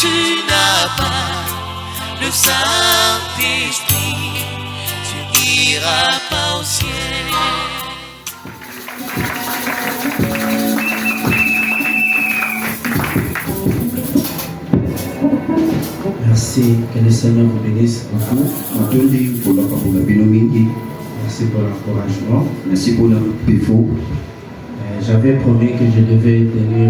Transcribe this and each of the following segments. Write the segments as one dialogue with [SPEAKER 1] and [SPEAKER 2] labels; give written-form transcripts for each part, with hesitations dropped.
[SPEAKER 1] tu n'as pas le Saint-Esprit, tu n'iras pas au ciel.
[SPEAKER 2] Merci, que le Seigneur vous bénisse beaucoup. Merci pour l'encouragement.
[SPEAKER 3] Merci pour l'info.
[SPEAKER 2] J'avais promis que je devais tenir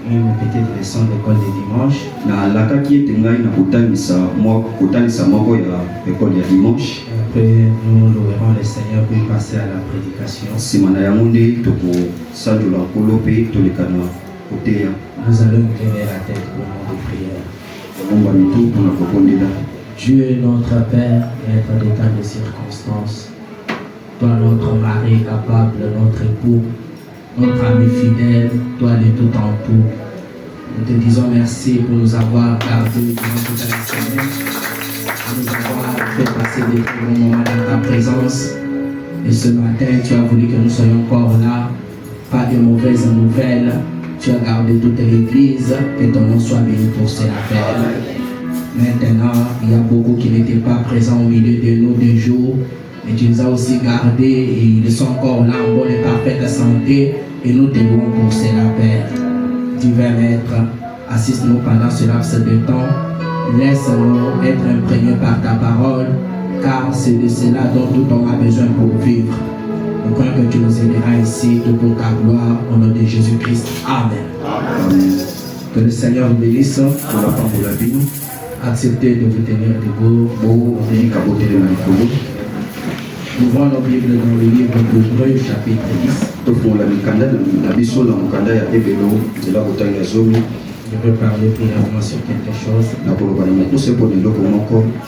[SPEAKER 2] une petite leçon d'école de dimanche.
[SPEAKER 3] Na lakaki etengai na kotanisa moko ya école ya dimanche.
[SPEAKER 2] Après, nous louerons le Seigneur puis passer à la prédication.
[SPEAKER 3] Simana yango nde toko sanjola nkolo pe tolekana koteya.
[SPEAKER 2] Nous allons incliner la tête au moment de prière. Dieu est notre Père, maître des temps et des circonstances. Toi, notre mari capable, notre époux, notre ami fidèle, toi de tout en tout. Nous te disons merci pour nous avoir gardés durant toute la semaine, pour nous avoir fait passer des bons moments dans ta présence. Et ce matin, tu as voulu que nous soyons encore là, pas de mauvaises nouvelles. Tu as gardé toute l'église, que ton nom soit béni pour cela, Père. Maintenant, il y a beaucoup qui n'étaient pas présents au milieu de nous des jours, mais tu les as aussi gardés et ils sont encore là en bonne et parfaite santé, et nous te louons pour cela, Père. Divin Maître, assiste-nous pendant ce laps de temps, laisse-nous être imprégnés par ta parole, car c'est de cela dont tout homme a besoin pour vivre. Nous croyons que tu nous aideras ici, tout pour ta gloire, au nom de Jésus-Christ. Amen.
[SPEAKER 3] Amen.
[SPEAKER 2] Que le Seigneur vous bénisse. Acceptez de vous tenir debout. Ouvrons nos Bibles dans le livre d'Hébreux, chapitre 10. Je veux parler brièvement sur quelque chose.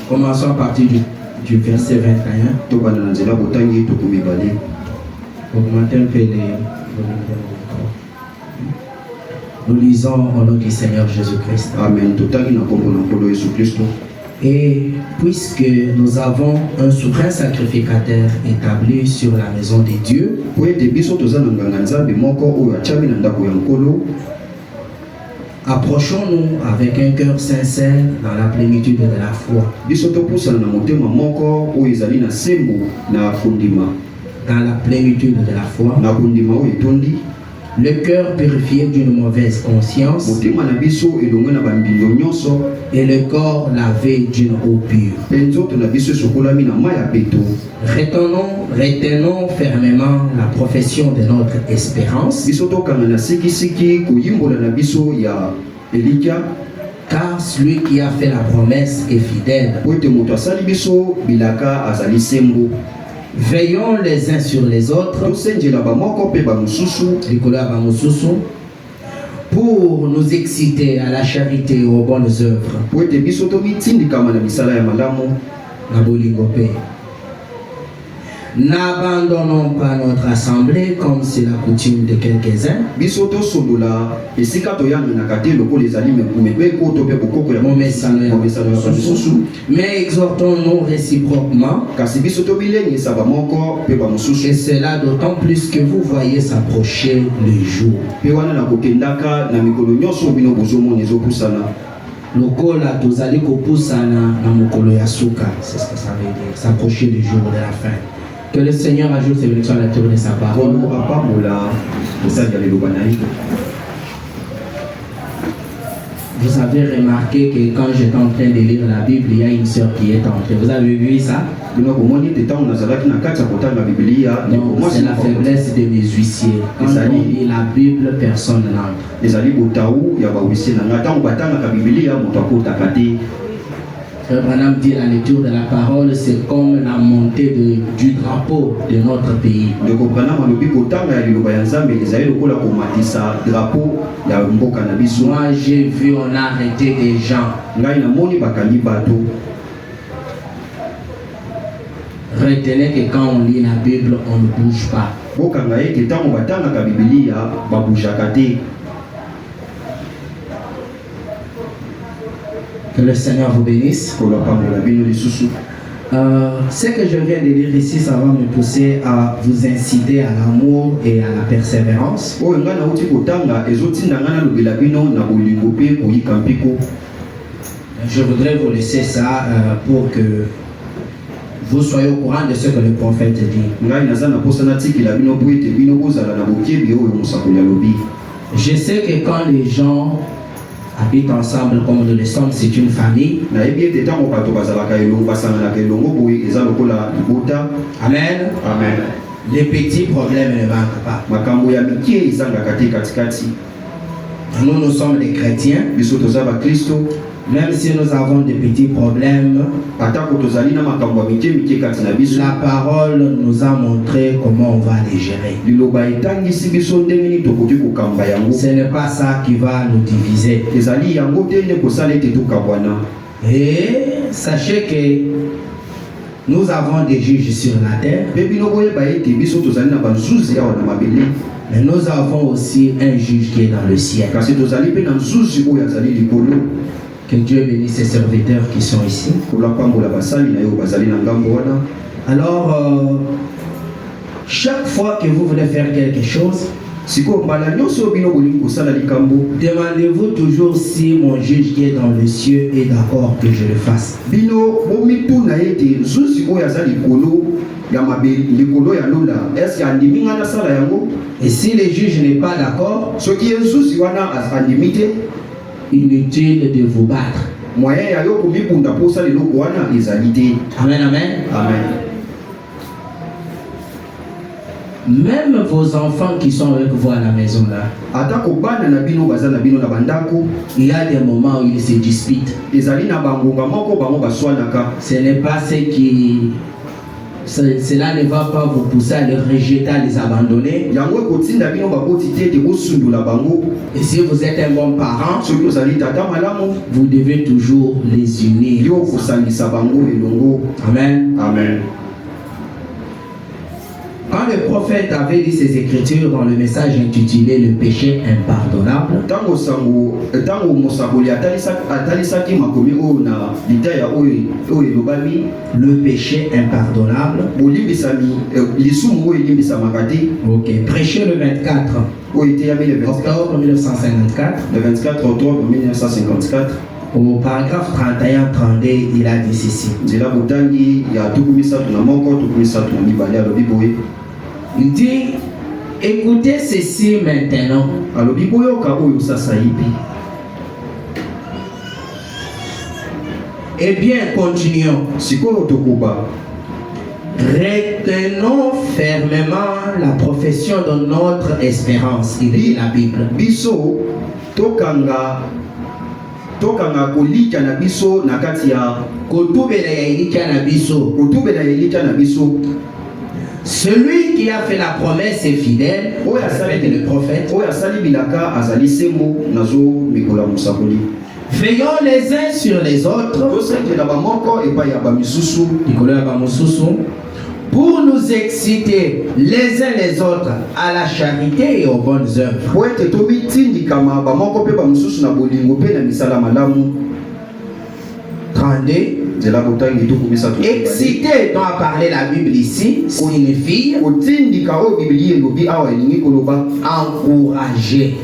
[SPEAKER 2] Commençons à partir du verset 21. Augmentez un peu les volumes. Nous lisons au nom du Seigneur Jésus-Christ.
[SPEAKER 3] Amen.
[SPEAKER 2] Et puisque nous avons un souverain sacrificateur établi sur la maison de Dieu, approchons-nous avec un cœur sincère dans la plénitude de la foi. Dans la plénitude de la foi, le cœur purifié d'une mauvaise conscience et le corps lavé d'une eau pure. Retenons fermement la profession de notre espérance, car celui qui a fait la promesse est fidèle. Veillons les uns sur les autres pour nous exciter à la charité et aux bonnes œuvres. N'abandonnons pas notre assemblée comme c'est la coutume de quelques-uns, mais exhortons-nous réciproquement, et cela d'autant plus que vous voyez s'approcher le jour. Lokola tozali kopusana na mokolo ya suka, c'est ce que ça veut dire, s'approcher du jour de la fin. Que le Seigneur ajoute ses bénédictions à la lecture de sa parole. Vous avez remarqué que quand j'étais en train de lire la Bible, il y a une sœur qui est entrée. Vous avez vu ça? Non, c'est la faiblesse de mes huissiers. Quand on lit la Bible, personne n'entre. Branham dit la lecture de la parole, c'est comme la montée du drapeau de notre pays. Moi j'ai vu on a arrêté des gens. Retenez que quand on lit la Bible, on ne bouge pas. Que le Seigneur vous bénisse. Ce que je viens de lire ici, ça va me pousser à vous inciter à l'amour et à la persévérance. Je voudrais vous laisser ça pour que vous soyez au courant de ce que le prophète dit. Je sais que quand les gens habitent ensemble comme nous le sommes, c'est une famille. Amen.
[SPEAKER 3] Amen.
[SPEAKER 2] Les petits problèmes ne manquent pas. Nous sommes des chrétiens. Même si nous avons des petits problèmes, la parole nous a montré comment on va les gérer. Ce n'est pas ça qui va nous diviser. Et sachez que nous avons des juges sur la terre, mais nous avons aussi un juge qui est dans le ciel. Que Dieu bénisse ses serviteurs qui sont ici. Alors, chaque fois que vous voulez faire quelque chose, demandez-vous toujours si mon juge qui est dans le ciel est d'accord que je le fasse. Et si le juge n'est pas d'accord, inutile de vous battre. Amen, amen.
[SPEAKER 3] Amen.
[SPEAKER 2] Même vos enfants qui sont avec vous à la maison là, il y a des moments où ils se disputent. Ce n'est pas ce qui... Cela ne va pas vous pousser à les rejeter, à les abandonner. Et si vous êtes un bon parent, vous devez toujours les unir. Amen.
[SPEAKER 3] Amen.
[SPEAKER 2] Quand le prophète avait dit ces écritures dans le message intitulé Le péché impardonnable, le péché impardonnable, ok, prêché le 24 octobre 1954,
[SPEAKER 3] le 24 octobre 1954,
[SPEAKER 2] au paragraphe 31-32, il a dit ceci. Il dit, écoutez ceci maintenant. Eh bien, continuons. Retenons fermement la profession de notre espérance. Il dit la Bible.
[SPEAKER 3] Tokanga kolika na biso na kati ya
[SPEAKER 2] kotubela ya elika na biso. Celui qui a fait la promesse est fidèle. Le prophète. Veillons les uns sur les autres pour nous exciter les uns les autres à la charité et aux bonnes œuvres. Excité dont a parlé la Bible ici signifie encourager.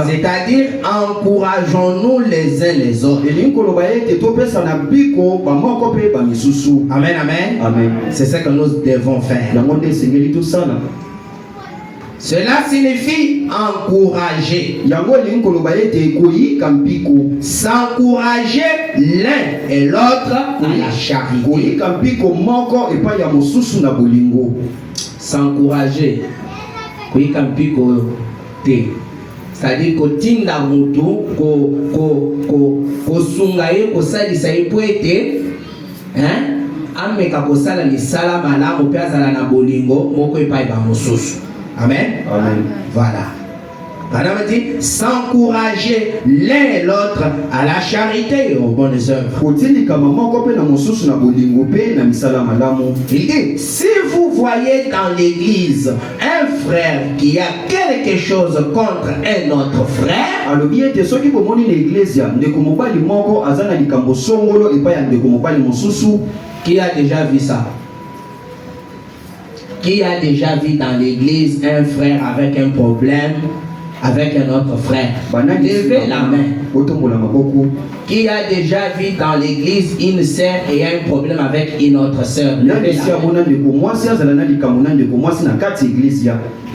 [SPEAKER 2] C'est-à-dire encourageons-nous les uns les autres. Amen, amen.
[SPEAKER 3] Amen.
[SPEAKER 2] C'est ce que nous devons faire. Cela signifie encourager. S'encourager l'un et l'autre à la charité. S'encourager. C'est-à-dire que tinda mutu ko sungaye ko salisa ipoete ameka ko sala misala malamu pe azala na bolingo moko epai ba mosusu. Amen.
[SPEAKER 3] Amen.
[SPEAKER 2] Voilà. Madame dit, s'encourager l'un et l'autre à la charité et aux bonnes œuvres. Il dit, si vous voyez dans l'église un frère qui a quelque chose contre un autre frère, qui a déjà vu ça? Qui a déjà vu dans l'église un frère avec un problème avec un autre frère? Levez la main. Qui a déjà vu dans l'église une sœur et un problème avec une autre sœur? Levez la main.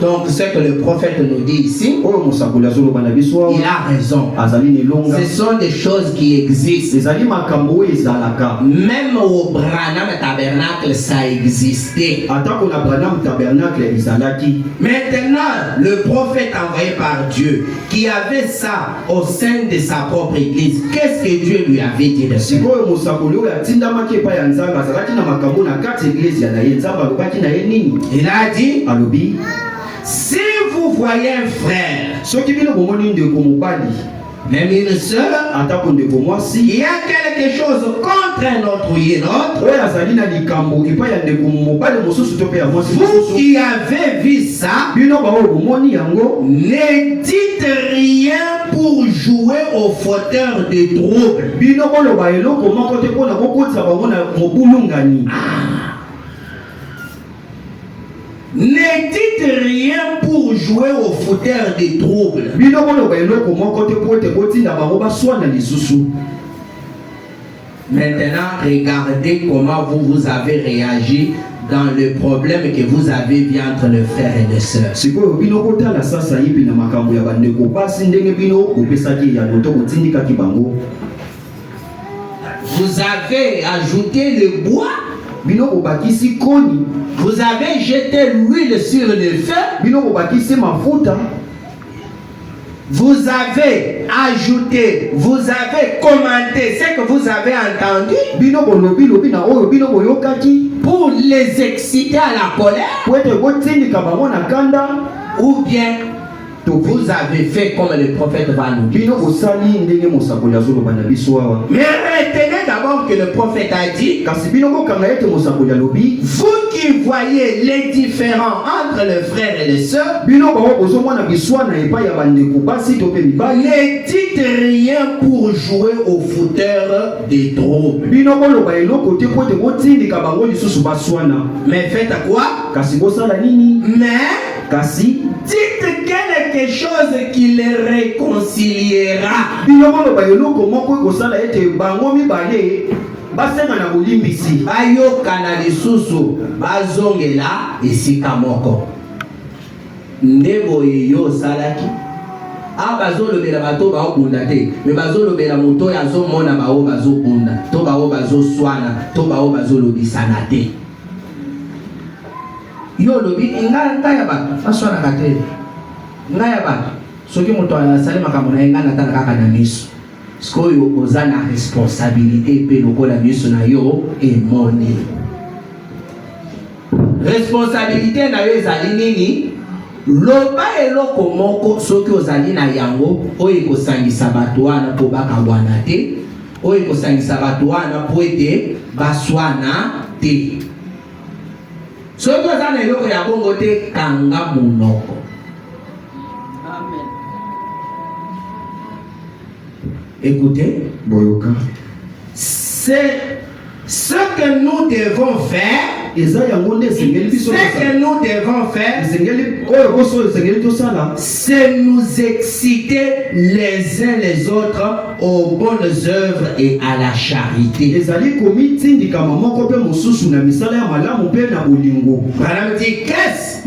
[SPEAKER 2] Donc ce que le prophète nous dit ici, il a raison. Ce sont des choses qui existent. Même au Branham tabernacle, ça existait. Maintenant, le prophète envoyé par Dieu, qui avait ça au sein de sa propre église, qu'est-ce que Dieu lui avait dit de ça? Il a dit, si vous voyez un frère, même une sœur, il y a quelque chose contre un autre ou une autre, vous qui avez vu ça, ne dites rien pour jouer au fauteur de troubles. Ne dites rien pour jouer au fauteur des troubles. Maintenant, regardez comment vous avez réagi dans le problème que vous avez vu entre le frère et le sœur. Vous avez ajouté le bois. Vous avez jeté l'huile sur le feu. Vous avez ajouté, vous avez commenté ce que vous avez entendu pour les exciter à la colère, ou bien vous avez fait comme le prophète va nous dire. Mais retenez d'abord que le prophète a dit, vous qui voyez les différends entre le frère et le sœur, ne dites rien pour jouer au fauteur des troubles. Mais faites quoi? Mais dites quelque chose qui les réconciliera. Bayokana lisusu bazongela esika moko. Ndebo yo salaki. Abazolobela bato ba obunda te, me bazolobela moto ya zomona ba o bazobunda, to ba o bazoswana, to ba o bazolobisana te. Yo lobi nganta ya ba baswana kate. Ngaya ba soki moto asali makambo na ngana tana kaka na miso. Skoyo oza na responsabilité pe lokola miso na yo emoni. Responsabilité na yo ezali nini? Loba eloko moko soki ozali na yango oyo kosangisa bato wana po bakabwana te, oyo kosangisa bato wana po ete baswana te. Soki ozali na eloko ya bongo te, kanga monoko. Écoutez, c'est ce que nous devons faire. Ce que nous devons faire, c'est nous exciter les uns les autres aux bonnes œuvres et à la charité. Madame dit, qu'est-ce?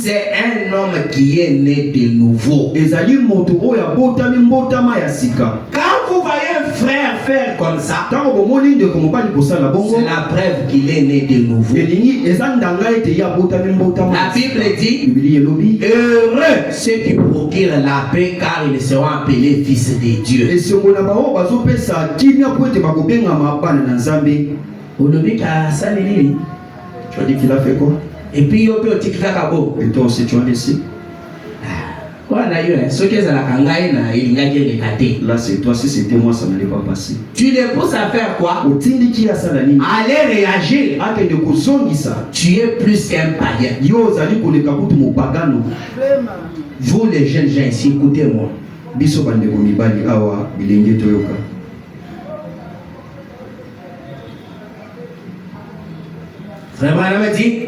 [SPEAKER 2] C'est un homme qui est né de nouveau. Quand vous voyez un frère faire comme ça, c'est la preuve qu'il est né de nouveau. La Bible dit, heureux ceux qui procurent la paix, car ils seront appelés fils de Dieu.
[SPEAKER 3] Tu as dit qu'il a fait quoi?
[SPEAKER 2] Et puis, et
[SPEAKER 3] toi aussi tu as laissé. Là, c'est toi. Si c'était moi, ça n'allait pas passer.
[SPEAKER 2] Tu les pousses à faire quoi? Allez réagir. Tu es plus qu'un païen. Vous les jeunes gens ici, écoutez-moi. Vraiment, dit,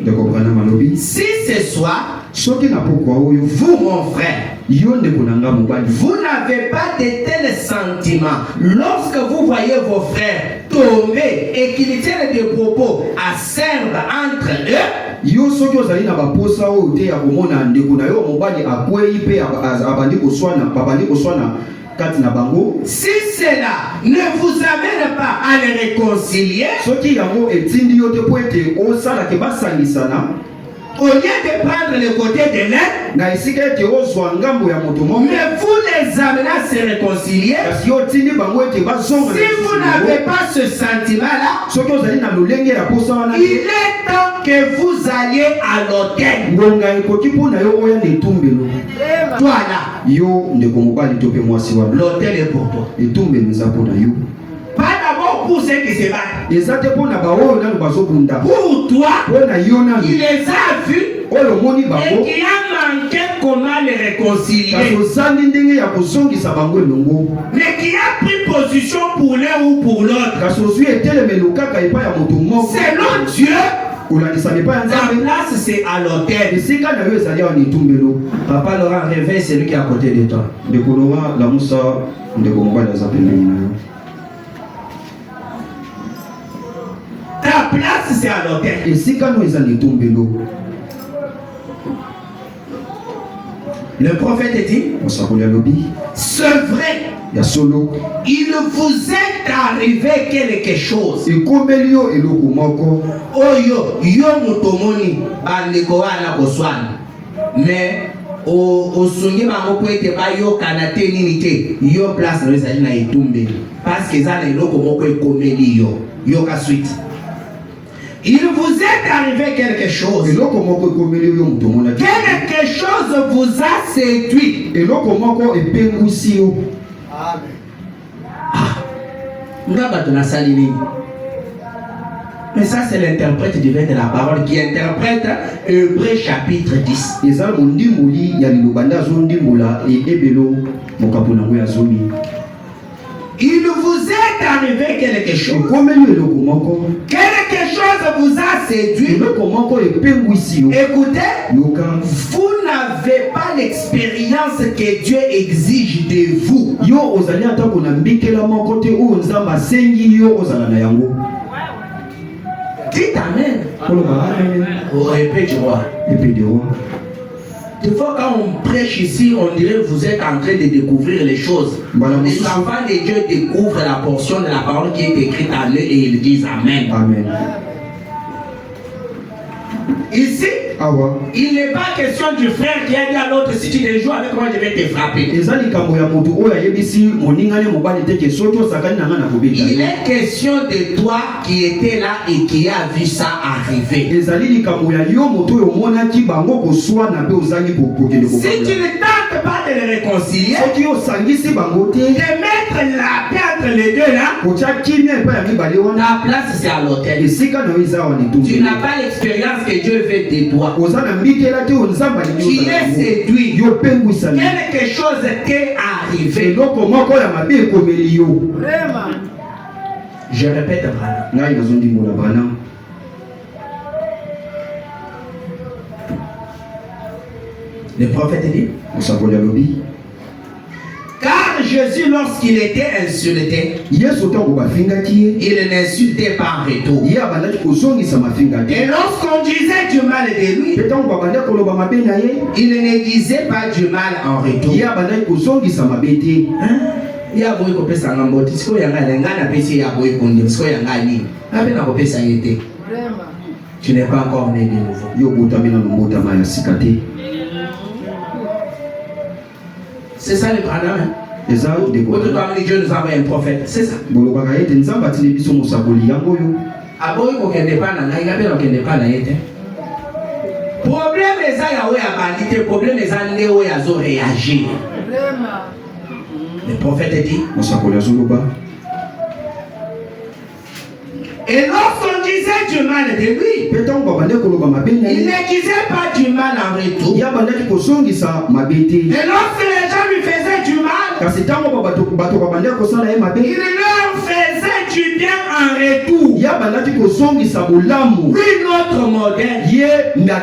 [SPEAKER 2] si ce soir, vous, mon frère, vous n'avez pas de tels sentiments lorsque vous voyez vos frères tomber et qu'ils tiennent des propos acerbes entre eux. Si cela ne vous amène pas à les réconcilier, au lieu de prendre le côté de l'aide, mais vous les amenez à se réconcilier. Si vous n'avez pas ce sentiment-là, il est temps que vous alliez à l'hôtel. Toi là, l'hôtel est pour toi. Pas d'abord pour ceux qui se battent. Pour toi, il les a vus et qui a manqué comment les réconcilier. Mais qui a pris position pour l'un ou pour l'autre. Selon Dieu, la place c'est à l'hôtel. Papa Laurent, réveille celui qui est à côté de toi. Ta place c'est à l'hôtel. Le prophète dit, c'est vrai, il vous est arrivé quelque chose. Mais parce que ça il vous est arrivé quelque chose. Quelque chose vous a séduit. Mais ça c'est l'interprète divin de la parole qui interprète Hébreux chapitre 10. Il vous est arrivé quelque chose. Quelque chose vous a séduit. Écoutez, vous n'avez pas l'expérience que Dieu exige de vous. Dites amen. Oh, épée du roi. Des fois, quand on prêche ici, on dirait que vous êtes en train de découvrir les choses. Les enfants de Dieu découvrent la portion de la parole qui est écrite en eux et ils disent amen.
[SPEAKER 3] Amen.
[SPEAKER 2] Ici, il n'est pas question du frère qui a dit à l'autre, si tu te joues avec moi, je vais te frapper. Il est question de toi qui étais là et qui a vu ça arriver. Si tu ne tentes pas de les réconcilier, de mettre la paix entre les deux là, ta place c'est à l'hôtel. Tu n'as pas l'expérience que Dieu fait de toi. Tu es séduit. Quelque chose t'est arrivé. Je répète, Branham. Le prophète dit, car Jésus, lorsqu'il était insulté, il n'insultait pas en retour. Et lorsqu'on disait du mal de lui, il ne disait pas du mal en retour. Tu n'es pas encore né de nouveau. C'est ça le Branham. Dieu nous envoie un prophète. C'est ça. Problème est ça, Yahweh a validé. Problème est ça, Néo Yazo réagir. Le prophète dit. Et lorsqu'on disait du mal de lui, il ne disait pas du mal en retour. Et lorsque les gens lui faisaient du mal, il leur faisait du bien en retour. Lui, notre modèle, lui, la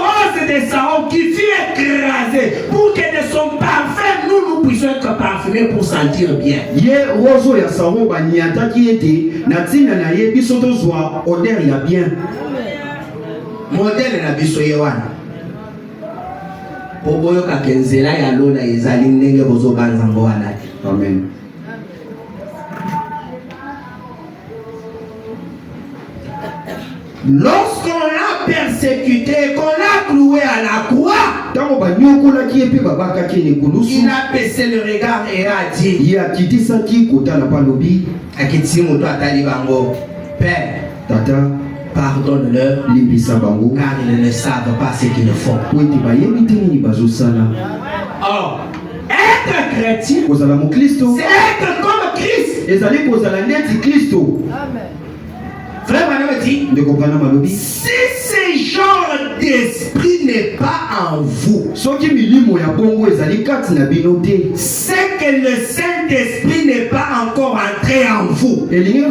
[SPEAKER 2] rose de Saron qui fut écrasée pour que de son parfum, nous puissions être parfumés pour sentir bien. Modèle na biso yewana oboyo ka kenzela ya lola ezali ndenge bozo banzambo wana. Amen. Lorsqu'on l'a persécuté, qu'on l'a cloué à la croix, il a baissé le regard et a dit Père, pardonne-leur, car ils ne savent pas ce qu'ils font. Or, être chrétien, c'est être comme Christ. Amen. Frère Madame dit, si ce genre d'esprit n'est pas en vous, c'est que le Saint-Esprit n'est pas encore entré en vous. Frère,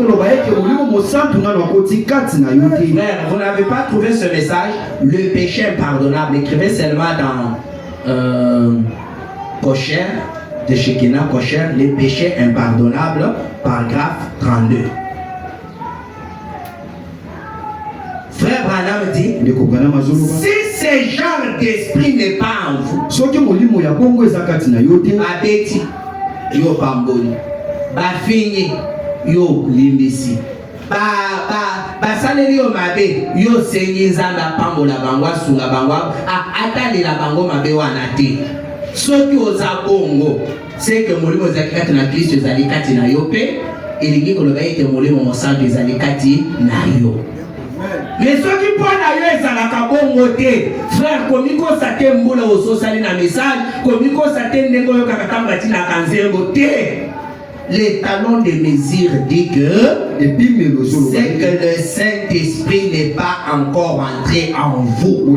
[SPEAKER 2] vous n'avez pas trouvé ce message, le péché impardonnable. Écrivez seulement dans Kosher, de Shekinah Kosher, les péchés impardonnables, paragraphe 32. Frère Branham dit, si ce genre d'esprit n'est pas en vous, Babeti, yo pamboli, Bafini, yo limbisi, Basaleli yo mabe, yo senyi zanga pambola bangwa sunga bangwa, atali la bango mabe wanate. Soki oza bongo, c'est que molimo zakati na Kristo zalikati na yope, ilingi koloba ete molimo mosantu zalikati na yo. Mais ceux qui prennent ailleurs, ça n'a qu'à bon côté. Frère, comme il faut s'attendre à au social na message, comme il faut s'attendre à na kanzengote. Les talons de mesure dit que c'est que le Saint-Esprit n'est pas encore entré en vous.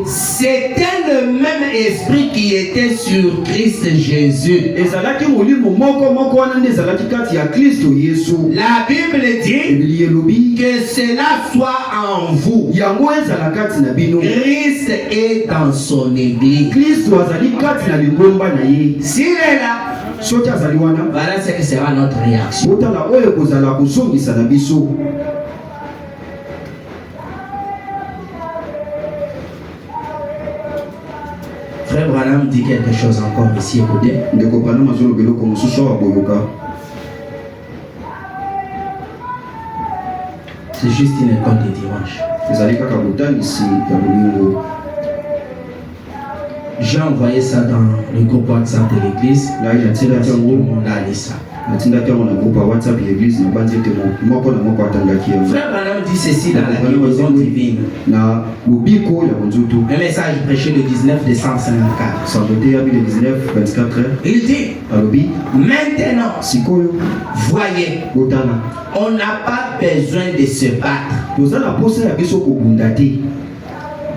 [SPEAKER 2] C'était le même esprit qui était sur Christ Jésus. La Bible dit que cela soit en vous. Christ est dans son église. S'il est là, voilà ce que sera notre réaction. Frère Branham dit quelque chose encore ici, écoutez. C'est juste une école de dimanche. J'ai envoyé ça dans le groupe WhatsApp de l'église. Là, il y a tout le monde a lu ça. Frère Branham dit ceci dans la guérison divine. Un message prêché le 19 décembre 1954. Il dit, maintenant, voyez, on n'a pas besoin de se battre.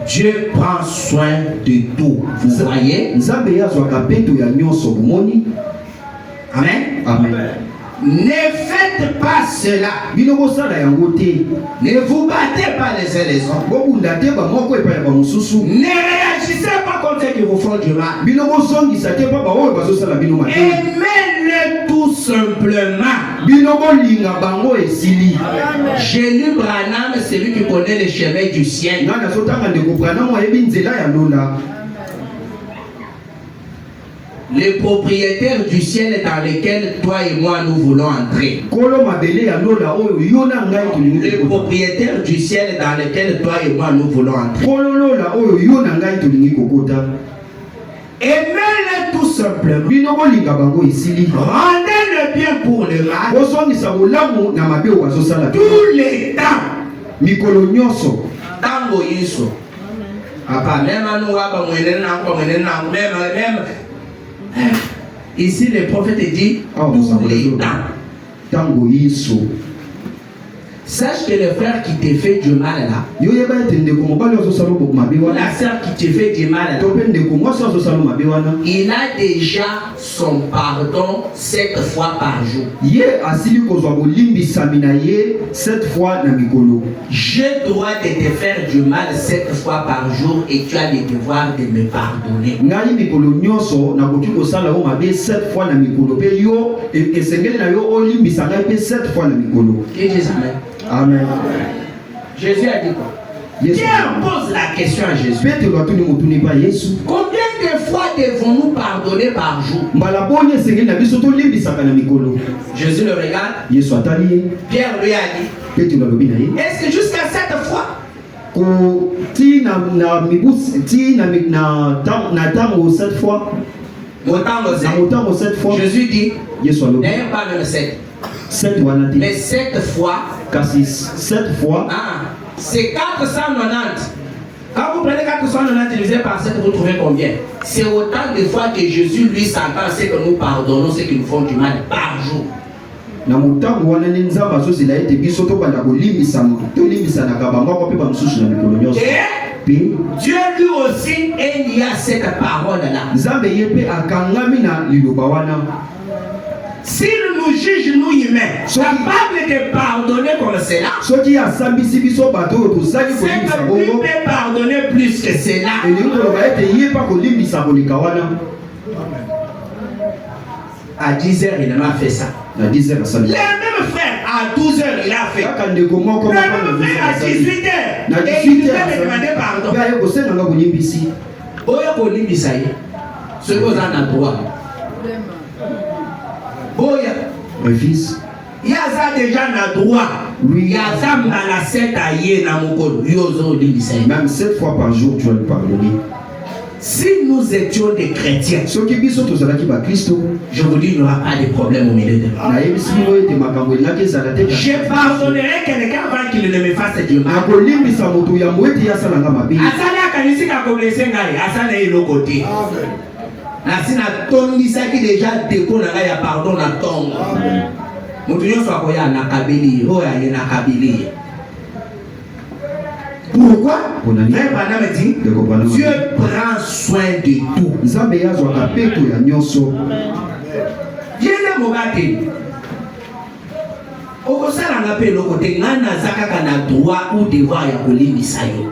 [SPEAKER 2] Dieu prend soin de tout. Vous voyez? Amen. Amen. Ne faites pas cela. Ne vous battez pas les uns les autres. Ne réagissez pas contre ceux qui vous font du mal. Aimez-le tout simplement. J'ai lu Branham, c'est lui qui connaît le chemin du ciel. Le propriétaire du ciel dans lequel toi et moi nous voulons entrer. Le propriétaire du ciel dans lequel toi et moi nous voulons entrer. Aimez-le tout simplement. Rendez-le le bien pour le mal.
[SPEAKER 3] Tous
[SPEAKER 2] les temps.
[SPEAKER 3] Mikolo nyonso.
[SPEAKER 2] Tango Yesu. Papa, même ici le prophète dit tous les temps.
[SPEAKER 3] Tango Yesu.
[SPEAKER 2] Sache que le frère qui te fait du mal là, la sœur qui te fait du mal là, il a déjà son pardon 7 fois par jour. J'ai droit de te faire du mal 7 fois par jour et tu as le devoir de me pardonner. Qui dit amen?
[SPEAKER 3] Amen.
[SPEAKER 2] Jésus a dit quoi? Dieu pose la question à Jésus. Combien de fois devons-nous pardonner par jour? Jésus le regarde. Pierre lui a dit, est-ce que jusqu'à 7 fois? Jésus dit, d'ailleurs pas même 7. Mais 7 fois, c'est 490. Quand vous prenez 490 divisé par 7, vous trouvez combien? C'est autant de fois que Jésus lui s'entend, c'est que nous pardonnons ceux qui nous font du mal par jour. Et Dieu lui aussi, il y a cette parole-là. S'il nous juge, nous humains, capable de pardonner comme cela, c'est que lui peut pardonner plus que cela. À 10h, il m'a fait ça. Le même frère, à 12h, il a fait. Le même frère, à 18h, et il nous a demandé pardon. Ce que vous en avez droit.
[SPEAKER 3] Mon fils,
[SPEAKER 2] il y a ça déjà na droit. Il y a ça dans la 7 aïe na mokolo.
[SPEAKER 3] Même 7 fois par jour, tu vas le pardonner.
[SPEAKER 2] Si nous étions des chrétiens, je vous dis, il n'y aura pas de problème au milieu de nous. Je pardonnerai quelqu'un avant qu'il ne me fasse du mal. Nasina tondisa qui déjà déco na ya pardon na tongo. Mutunyo so akoya na kabili, ho ya na kabili. Pourquoi? Dieu prend soin de tout. Yena mogate. Okosala ngape lokote ngana zakaka na droit ou devoir ya kolimisa yo.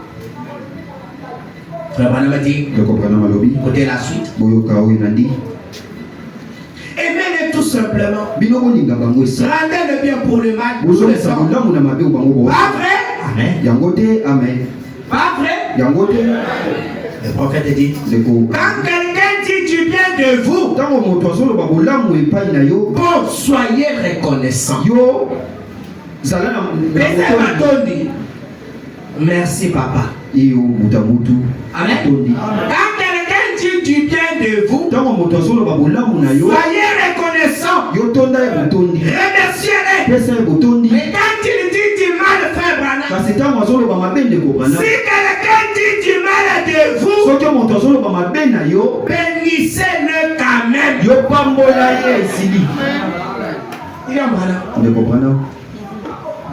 [SPEAKER 2] Côté la suite. Aimez-le tout simplement. Rendez le bien pour le mal. Pas vrai? Amen. Pas vrai? Le prophète dit, quand quelqu'un dit du bien de vous, bon, soyez reconnaissant. Merci papa. Amen. Quand quelqu'un dit du bien de vous, soyez reconnaissant. Remerciez-les. Mais quand il dit du mal, frère Branham, si quelqu'un dit du mal de vous, bénissez-le quand même.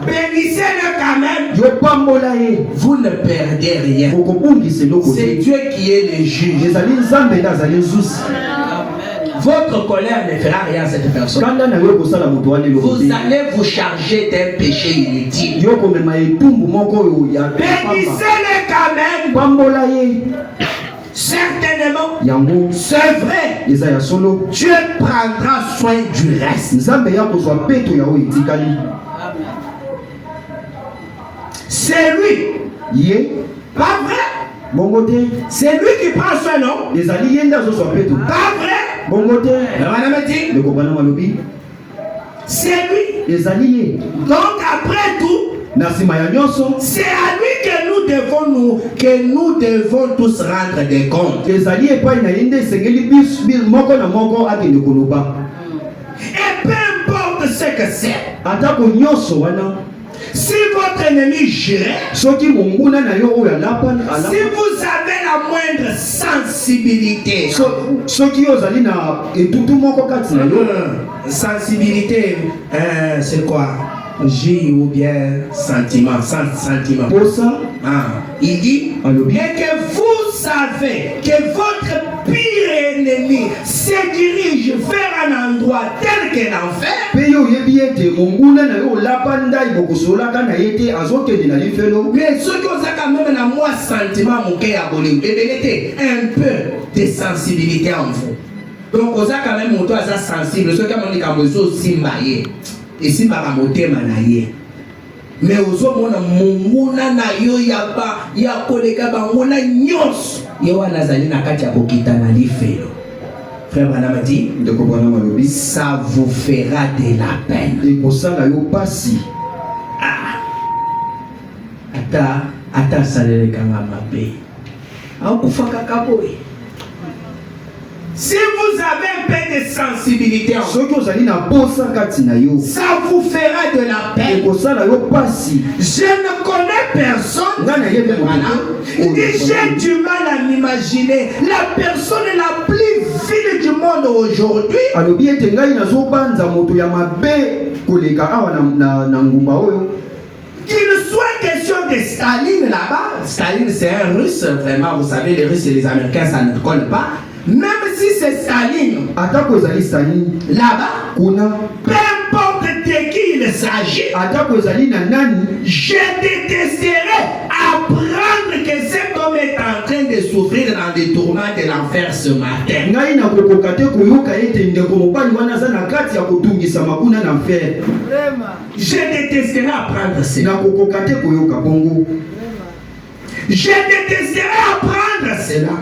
[SPEAKER 2] Bénissez-le quand même. Vous ne perdez rien. C'est Dieu qui est le juge. Votre colère ne fera rien à cette personne. Vous allez vous charger d'un péché inutile. Bénissez-le quand même. Certainement, c'est vrai. Dieu prendra soin du reste. C'est lui. Pas vrai? C'est lui qui prend soin, non? Pas vrai? C'est lui. Donc après tout, c'est à lui que nous devons tous rendre des comptes. Et peu ce que c'est.
[SPEAKER 3] atako nyonso wana
[SPEAKER 2] Si votre ennemi gère,
[SPEAKER 3] soki monguna na yo oyo alapa
[SPEAKER 2] si vous avez la moindre sensibilité,
[SPEAKER 3] soki ozali na etutu moko kati na yo
[SPEAKER 2] sensibilité, c'est quoi? J ou bien sentiment, sentiment.
[SPEAKER 3] Pour ça,
[SPEAKER 2] il dit, et que vous savez que votre pire ennemi se dirige vers un endroit tel que l'enfer. Mais ceux qui ont quand même un moi sentiment, mon cœur a un peu de sensibilité en vous. Donc, vous avez quand même mon toit sensible. Ceux qui ont dit et si par amoté manaye mais ozo mona munguna na yo yaba ya koleka bangona nyos yo wanazali na kati ya kokita na lifelo. Frère Branham dit ça vous fera de la peine et pour ça la yo pasi ata salele kanga mabe au kufaka kaboy. Si vous avez un peu de sensibilité, ça vous fera de la peine. Je ne connais personne. J'ai du mal à m'imaginer la personne la plus vile du monde aujourd'hui. Qu'il soit question de Staline là-bas. Staline c'est un russe, vraiment, vous savez, les Russes et les Américains ça ne colle pas. Même si c'est Staline, là-bas, peu importe de qui il s'agit, je détesterais apprendre que cet homme est en train de souffrir dans des tourments de l'enfer ce matin. Je détesterais apprendre cela. Je détesterais apprendre cela.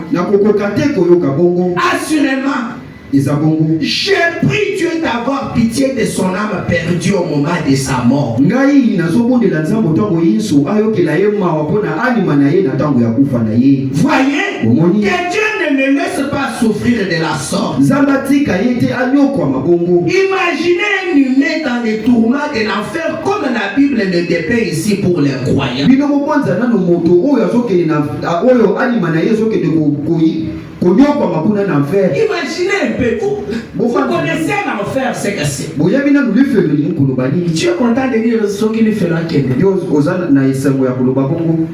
[SPEAKER 2] Assurément, je prie Dieu d'avoir pitié de son âme perdue au moment de sa mort. Voyez, que Dieu ne le laisse pas souffrir de la sorte. Imaginez un humain dans les tourments de l'enfer comme la Bible le dépeint ici pour les croyants. Imaginez un peu, vous connaissez l'enfer, c'est que c'est. Tu es content de dire ce qu'il fait là. Et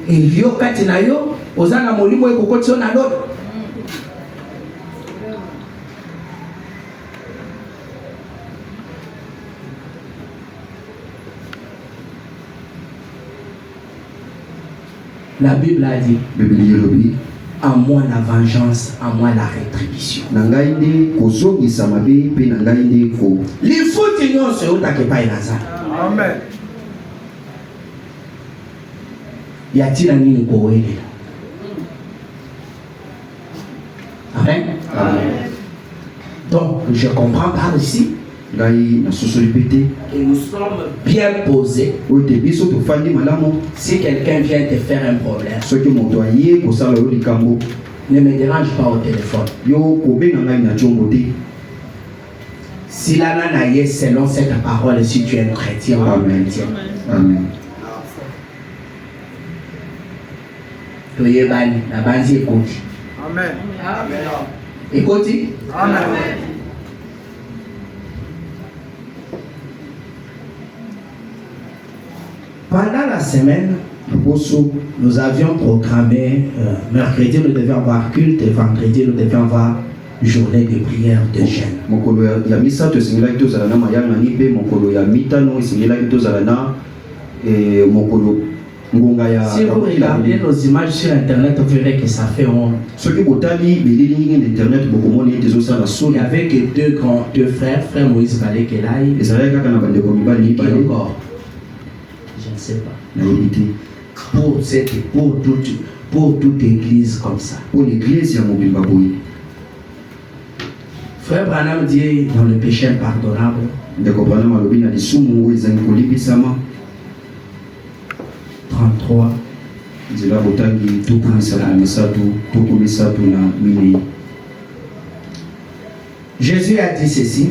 [SPEAKER 2] il y a Katinayo, Ozana Molimo et Kokotso Nado. La Bible a dit, à moi la vengeance, à moi la rétribution. Les fautes non se ont attaqué par Elazar. Amen. Y a-t-il un nid pour aider? Amen. Donc, je comprends par ici. Et nous sommes bien posés. Si quelqu'un vient te faire un problème, ne me dérange pas au téléphone. Si la nana selon cette parole, si tu es un chrétien ou un chrétien. Amen. La bande écoute. Amen. Écoute. Amen. Pendant la semaine, nous avions programmé, mercredi nous devions avoir culte et vendredi nous devions avoir journée de prière de jeûne. Si vous regardez nos images sur internet, vous verrez que ça fait honte. Il n'y avait que deux frères, frère Moïse Balek et Laï. Et encore. Je ne sais pas. Pour toute église comme ça. Pour l'église, il y a mon bibaboui. Frère Branham dit dans le péché impardonnable. 33. Jésus a dit ceci.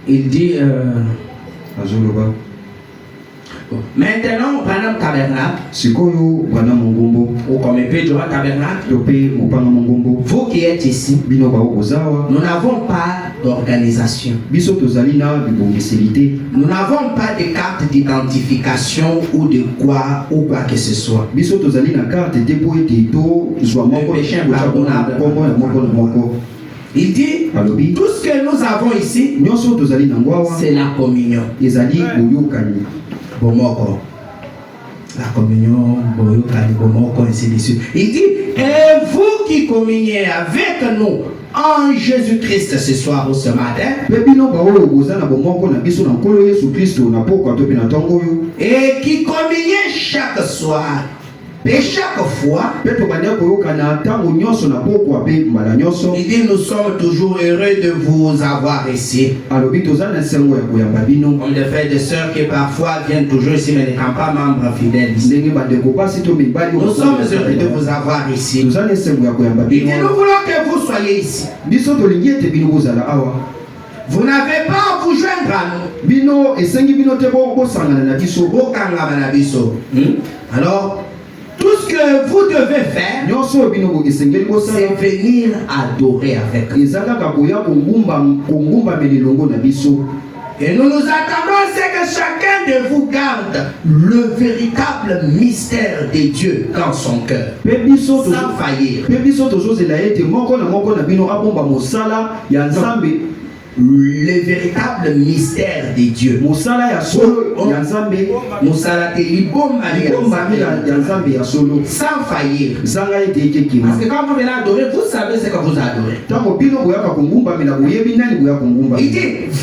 [SPEAKER 2] Il dit
[SPEAKER 3] azoloba
[SPEAKER 2] maintenant pendant le tabernacle,
[SPEAKER 3] sikoyo bana mongombo
[SPEAKER 2] ou comme Pedro tabernacle,
[SPEAKER 3] tope mopanga mongombo
[SPEAKER 2] vous qui êtes ici,
[SPEAKER 3] bino ba ozawa
[SPEAKER 2] nous n'avons pas d'organisation.
[SPEAKER 3] biso tozali na bibongiselite
[SPEAKER 2] Nous n'avons pas de carte d'identification ou de quoi que ce soit.
[SPEAKER 3] biso tozali na carte te po ete to zwa moko
[SPEAKER 2] péché impardonnable.
[SPEAKER 3] kombo ya moko na moko.
[SPEAKER 2] Il dit,
[SPEAKER 3] alobi
[SPEAKER 2] tout ce que nous avons ici,
[SPEAKER 3] nyonso tozali na ngwawa
[SPEAKER 2] c'est la communion.
[SPEAKER 3] ezali boyokani
[SPEAKER 2] Bomoko. La communion, boyokani, bomoko, ainsi de suite. Il dit, et vous qui communiez avec nous en Jésus-Christ ce soir ou ce matin,
[SPEAKER 3] pe bino baoyo boza na bomoko na biso na nkolo Yesu Kristo na pokwa to pe na ntongo oyo
[SPEAKER 2] et qui communiez chaque soir et chaque fois,
[SPEAKER 3] pe tobandi koyokana ntango nyonso na pokwa pe mbala nyonso.
[SPEAKER 2] il dit, nous sommes toujours heureux de vous avoir ici.
[SPEAKER 3] alobi toza na nsengo ya koyamba bino
[SPEAKER 2] Comme des frères et des sœurs qui parfois viennent toujours ici mais n'étant pas membres fidèles ici.
[SPEAKER 3] ndenge bandeko pasi to mibali
[SPEAKER 2] Nous sommes heureux de vous avoir ici.
[SPEAKER 3] toza na nsengo ya koyamba
[SPEAKER 2] Il dit,
[SPEAKER 3] bino
[SPEAKER 2] nous voulons que vous soyez ici.
[SPEAKER 3] biso tolingi ete bino bozala awa
[SPEAKER 2] Vous n'avez pas à vous joindre à nous.
[SPEAKER 3] bino esengi bino te bosangana na biso.
[SPEAKER 2] Bokanga na biso. Alors, tout ce que vous devez faire,
[SPEAKER 3] nyonso bino bokesengeli bosala
[SPEAKER 2] c'est venir adorer avec nous.
[SPEAKER 3] eza kaka koya kongumba melelongo na biso.
[SPEAKER 2] Et nous nous attendons à ce que chacun de vous garde le véritable mystère de Dieu dans son cœur, sans faillir.
[SPEAKER 3] Pe biso tozozela ete moko na moko na bino abomba mosala ya Nzambe,
[SPEAKER 2] le véritable mystère de Dieu.
[SPEAKER 3] mosala ya solo ya Nzambe,
[SPEAKER 2] Mosala te libomba
[SPEAKER 3] ya Nzambe ya solo
[SPEAKER 2] sans faillir.
[SPEAKER 3] zanga ete ekekima.
[SPEAKER 2] Parce que quand vous venez adorer, vous savez ce que vous adorez.
[SPEAKER 3] Tango bino boyaka kongumba mela boyebi nani boya kongumba.
[SPEAKER 2] Il dit,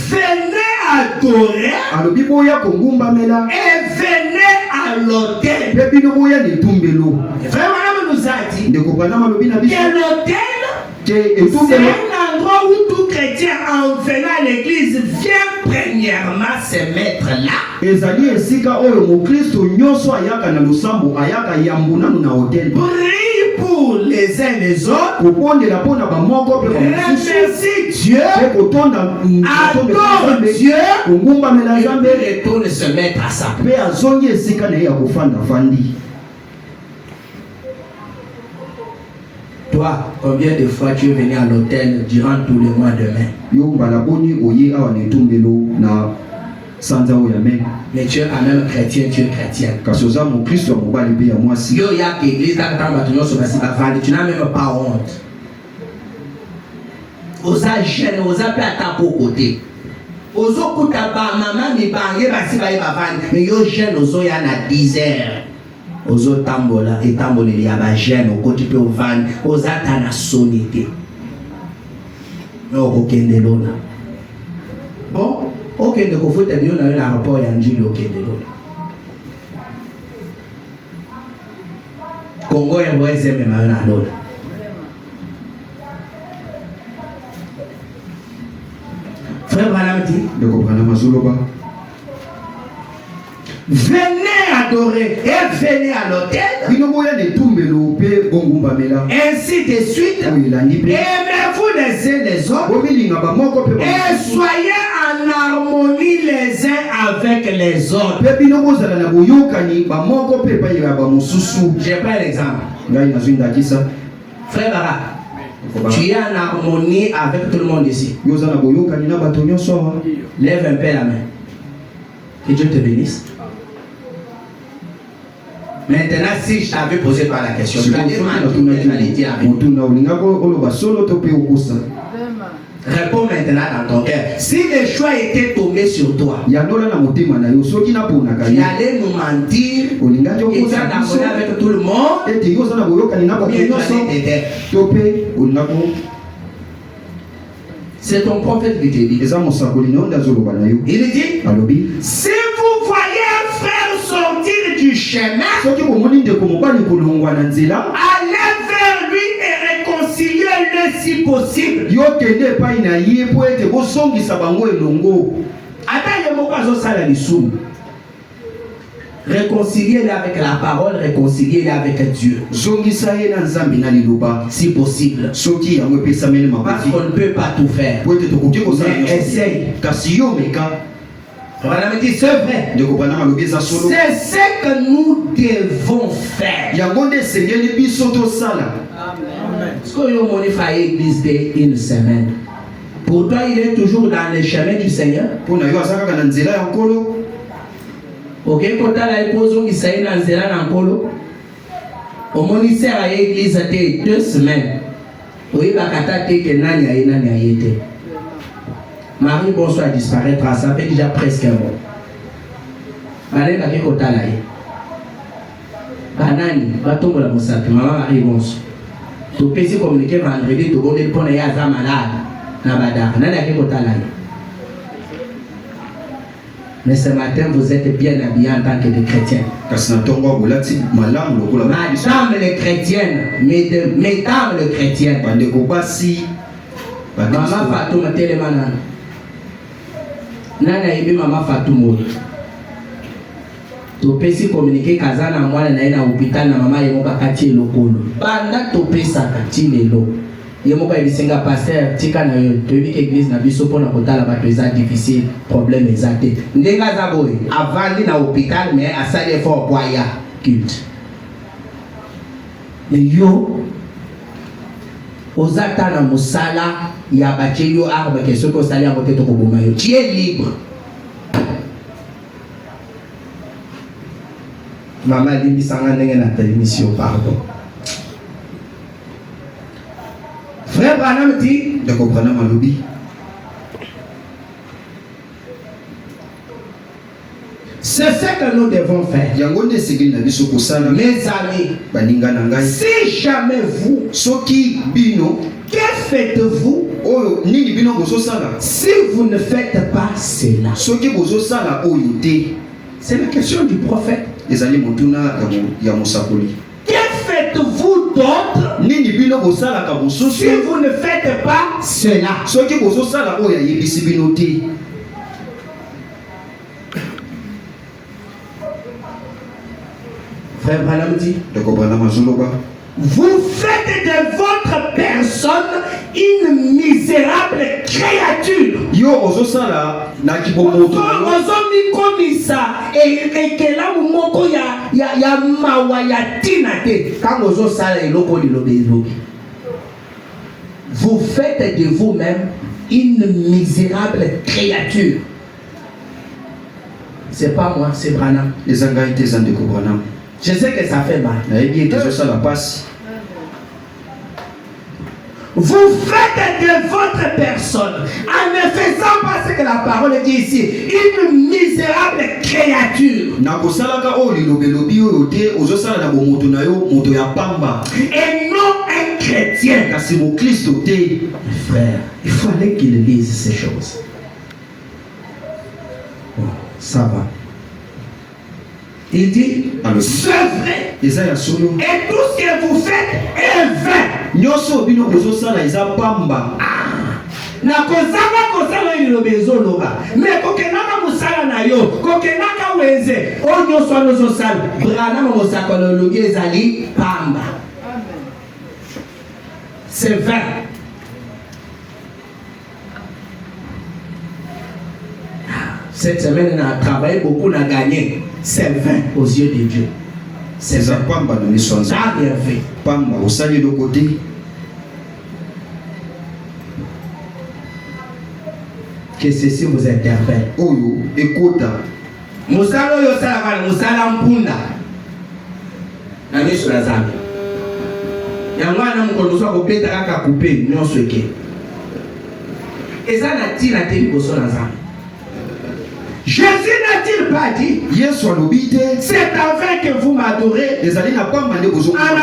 [SPEAKER 2] venez adorer
[SPEAKER 3] alobi boya kongumba mela
[SPEAKER 2] et venez à l'autel.
[SPEAKER 3] pe bino boya netumbelo.
[SPEAKER 2] Vraiment, nous a dit
[SPEAKER 3] ndeko bana malobi na biso
[SPEAKER 2] que l'autel,
[SPEAKER 3] ke
[SPEAKER 2] c'est
[SPEAKER 3] etumbelo
[SPEAKER 2] un endroit où tout chrétien en venant à l'église vient premièrement se mettre là.
[SPEAKER 3] ezali esika oyo mokristo nyonso ayaka na losambo ayaka yambu nanu na hotel.
[SPEAKER 2] Prie pour les uns les autres.
[SPEAKER 3] Kopondela mpona bamoko mpe
[SPEAKER 2] Remercie Dieu.
[SPEAKER 3] mpe kotonda
[SPEAKER 2] Adore Dieu.
[SPEAKER 3] kongumbamela
[SPEAKER 2] Et
[SPEAKER 3] Nzambe
[SPEAKER 2] puis retourne se mettre à sa place.
[SPEAKER 3] mpe azongi esika na ye ya kofanda fandi.
[SPEAKER 2] Toi, combien de fois tu es venu à l'hôtel durant tous les mois de mai?
[SPEAKER 3] Yo mbala boni oye awa na etumbelo na sanza oyo ya mai.
[SPEAKER 2] Mais tu es quand même chrétien, tu es chrétien.
[SPEAKER 3] kasi oza mokristo ya mobali mpe ya mwasi.
[SPEAKER 2] Yo ya église dans le temps tu n'as même pas honte. Osa jeune, osa pe ata ko côté. Ozo kuta ba mama mi bange basi ba bavandi. Mais yo jeune ozo ya na 10 heures. Ozo tambola et tamboleli ya ba jeune au côté pe ovandi. Oza ta na sonité. Mais okokende lona. Bon, okende ko futa bio na rapport ya njili okende lona. Congo ya mweze mema na lona. Frère Branham dit,
[SPEAKER 3] ndeko Branham azoloba
[SPEAKER 2] venez adorer et venez à l'hôtel.
[SPEAKER 3] bino boya na etumbelo mpe bongumbamela
[SPEAKER 2] Ainsi de suite.
[SPEAKER 3] oyo elandi mpe
[SPEAKER 2] Aimez-vous les uns les autres.
[SPEAKER 3] bomilinga bamoko mpe
[SPEAKER 2] Et soyez en harmonie les uns avec les autres.
[SPEAKER 3] mpe bino bozala na boyokani bamoko mpe epai ya bamosusu.
[SPEAKER 2] J'ai pas l'exemple.
[SPEAKER 3] ngai nazwi ndakisa
[SPEAKER 2] Frère Bara, tu es en harmonie avec tout le monde ici.
[SPEAKER 3] yo oza na boyokani na bato nyonso awa.
[SPEAKER 2] Lève un peu la main. Que Dieu te bénisse. Maintenant, si je t'avais posé par la question, tu allais m'en dire avec.
[SPEAKER 3] motuna olingaka oloba solo to mpe okosa.
[SPEAKER 2] Réponds maintenant dans ton cœur. Si le choix était tombé sur toi,
[SPEAKER 3] yandola na motema na yo soki naponaka
[SPEAKER 2] tu
[SPEAKER 3] ye
[SPEAKER 2] allais nous mentir
[SPEAKER 3] olingaki
[SPEAKER 2] et tu
[SPEAKER 3] okosa
[SPEAKER 2] as
[SPEAKER 3] biso
[SPEAKER 2] d'abonner avec tout le monde,
[SPEAKER 3] ete yo oza na boyokani na
[SPEAKER 2] ou
[SPEAKER 3] bato
[SPEAKER 2] bien tu
[SPEAKER 3] nyonso
[SPEAKER 2] allais t'aider.
[SPEAKER 3] to mpe olingako.
[SPEAKER 2] C'est ton prophète qui te dit.
[SPEAKER 3] eza mosakoli na yo nde azoloba na yo
[SPEAKER 2] Il dit,
[SPEAKER 3] alobi
[SPEAKER 2] si vous voyez un frère sortir du chemin,
[SPEAKER 3] soki bomoni ndeko mobali kolongwa na nzela
[SPEAKER 2] allez vers lui et réconciliez-le si possible.
[SPEAKER 3] yo kende epai na ye mpo ete bozongisa bango elongo.
[SPEAKER 2] Ata ye moko azosala lisumu. Réconcilier avec la parole, réconcilier avec Dieu. Si possible. Parce qu'on ne peut pas tout faire. Mais essaye. Voilà, me dit, c'est vrai. C'est ce que nous devons faire. Est-ce qu'on a fait l'église d'une semaine? Pour toi, il est toujours dans le chemin du Seigneur. Ok, quand tu as posé Isaïe dans Zéla Nankolo, au ministère à l'église, c'était 2 semaines. Oui, Bakata te que nani a été. Marie bonsoir disparaîtra, ça fait déjà presque un mois. Marie n'a pas kota là. Banani, batombo la mosapi, maman Marie bonsoir. Tu peux essayer communiquer vendredi, tu peux répondre à Yaza malade. Nabada, nani a kota là. Mais ce matin, vous êtes bien habillés en tant que des chrétiens. Madame les chrétiennes, mesdames les chrétiennes. Maman Fatou m'a télémané. Nana ibi Maman Fatou m'a. Tu peux si communiquer Kazana moi na hôpital na maman yemo bakati lokolo. Banda tu peux ça kati lelo. Yemo ka bisenga pasteur tika na yo to bi église na biso pona kotala bato eza difficile problème ezate. Ndenga za boy avandi na hôpital mais asali effort pour ya culte. Yo ozata na musala ya bacheyo arba ke soko sali a côté to koboma yo. Tu es libre. Maman dit bisanga ndenge na télévision pardon. Frère Branham dit, c'est ce que nous devons faire. Mes amis, si jamais vous, que faites-vous si vous ne faites pas cela? C'est la question du prophète. Que faites-vous d'autre si vous ne faites pas cela? Frère Branham dit, vous faites de votre personne une misérable créature. Vous faites de vous-même une misérable créature. C'est pas moi, c'est Branham. Je sais que ça fait mal. Vous faites de votre personne, en ne faisant pas ce que la parole dit ici, une misérable créature. Et non un chrétien. Frère, il fallait qu'il lise ces choses. Bon, ça va. Il dit, c'est vrai. Et tout ce que vous faites est vain. Nakozanga kosala ilobezo loba. Mais kokenaka musala na yo, kokenaka weze, onyo swano zosala. Branham mosakologie ezali pamba. C'est vain. Cette semaine, on a travaillé beaucoup, on a gagné. C'est vain aux yeux de Dieu. C'est vain. Ça a bien fait.
[SPEAKER 3] Pamba, au salut de côté.
[SPEAKER 2] Que ceci vous interpelle.
[SPEAKER 3] Oyo, écoute.
[SPEAKER 2] Musala yo sala musala mpunda. Na miso na zambi. Yango ana mukolo so ko peta kaka couper nyonso eke. Eza na tina te liboso na zambi. Jésus n'a-t-il pas dit, c'est en vain que vous m'adorez en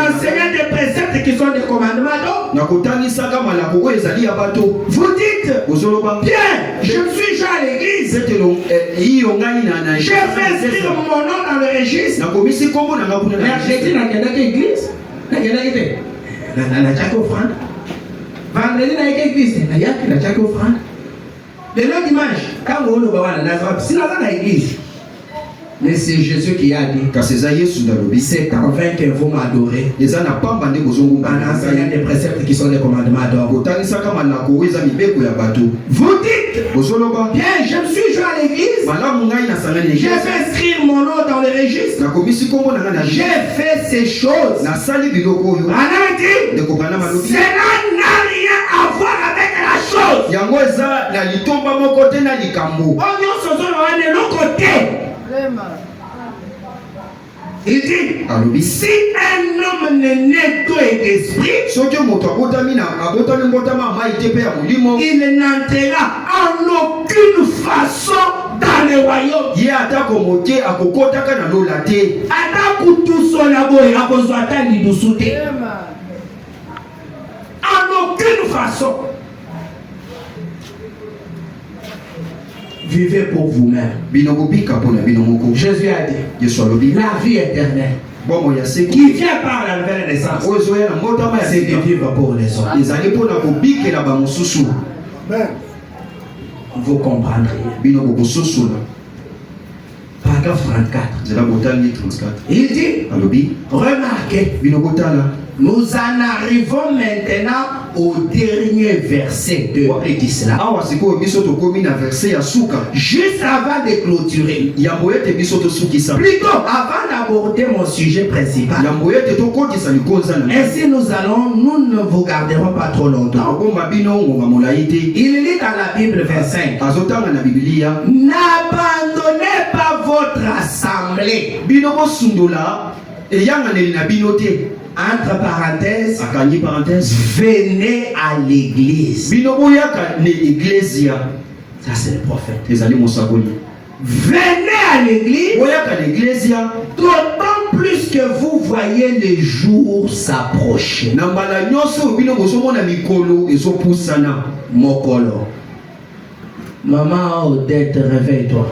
[SPEAKER 2] enseignant des préceptes qui sont des commandements d'homme? Vous dites, bien, je suis Jean à l'église, je fais inscrire mon nom dans le registre. Mais j'ai dit, n'a qu'à l'église, n'a qu'à offrande. Vendredi, n'a qu'à l'église, n'a qu'à offrande. Le dimanche, quand on va à la si on a l'église, Mais c'est Jésus qui a dit, c'est en vain que vous m'adorez. En enseignant des préceptes qui sont les commandements d'or. Vous dites, bien, je me suis joint à l'église. J'ai fait inscrire mon nom dans le registre. J'ai fait ces choses. Cela n'a rien à voir avec la chose. Il dit, si un homme n'est né d'esprit, il n'entrera en aucune façon dans le royaume. En aucune façon. Vivez pour vous-même. Jésus a dit, la vie éternelle qui vient par la nouvelle naissance, c'est de vivre pour les autres. Vous comprendrez. Paragraphe 34. Il dit, remarquez, nous en arrivons maintenant au dernier verset de cela. Juste avant de clôturer, plutôt avant d'aborder mon sujet principal, ainsi nous ne vous garderons pas trop longtemps. Il lit dans la Bible 25, n'abandonnez pas votre assemblée. Entre parenthèses, venez à l'église. Ça c'est le prophète. Venez à l'église, d'autant plus que vous voyez les jours s'approcher. Mokolo. Maman Odette, réveille-toi.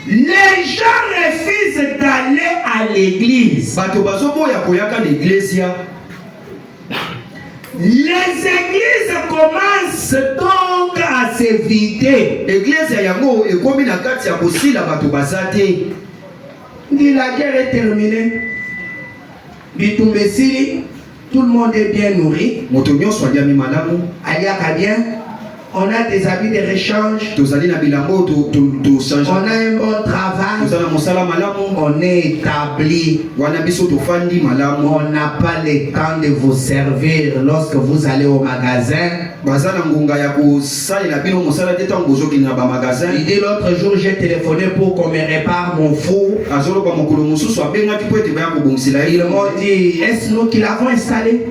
[SPEAKER 2] Les gens refusent d'aller à l'église. Les églises commencent donc à se vider. La guerre est terminée. Tout le monde est bien nourri. Bien. On a des habits de rechange. On a un bon travail. On est établi. On n'a pas le temps de vous servir lorsque vous allez au magasin. Il dit l'autre jour, j'ai téléphoné pour qu'on me répare mon four. Ils m'ont dit, est-ce nous qui l'avons installé?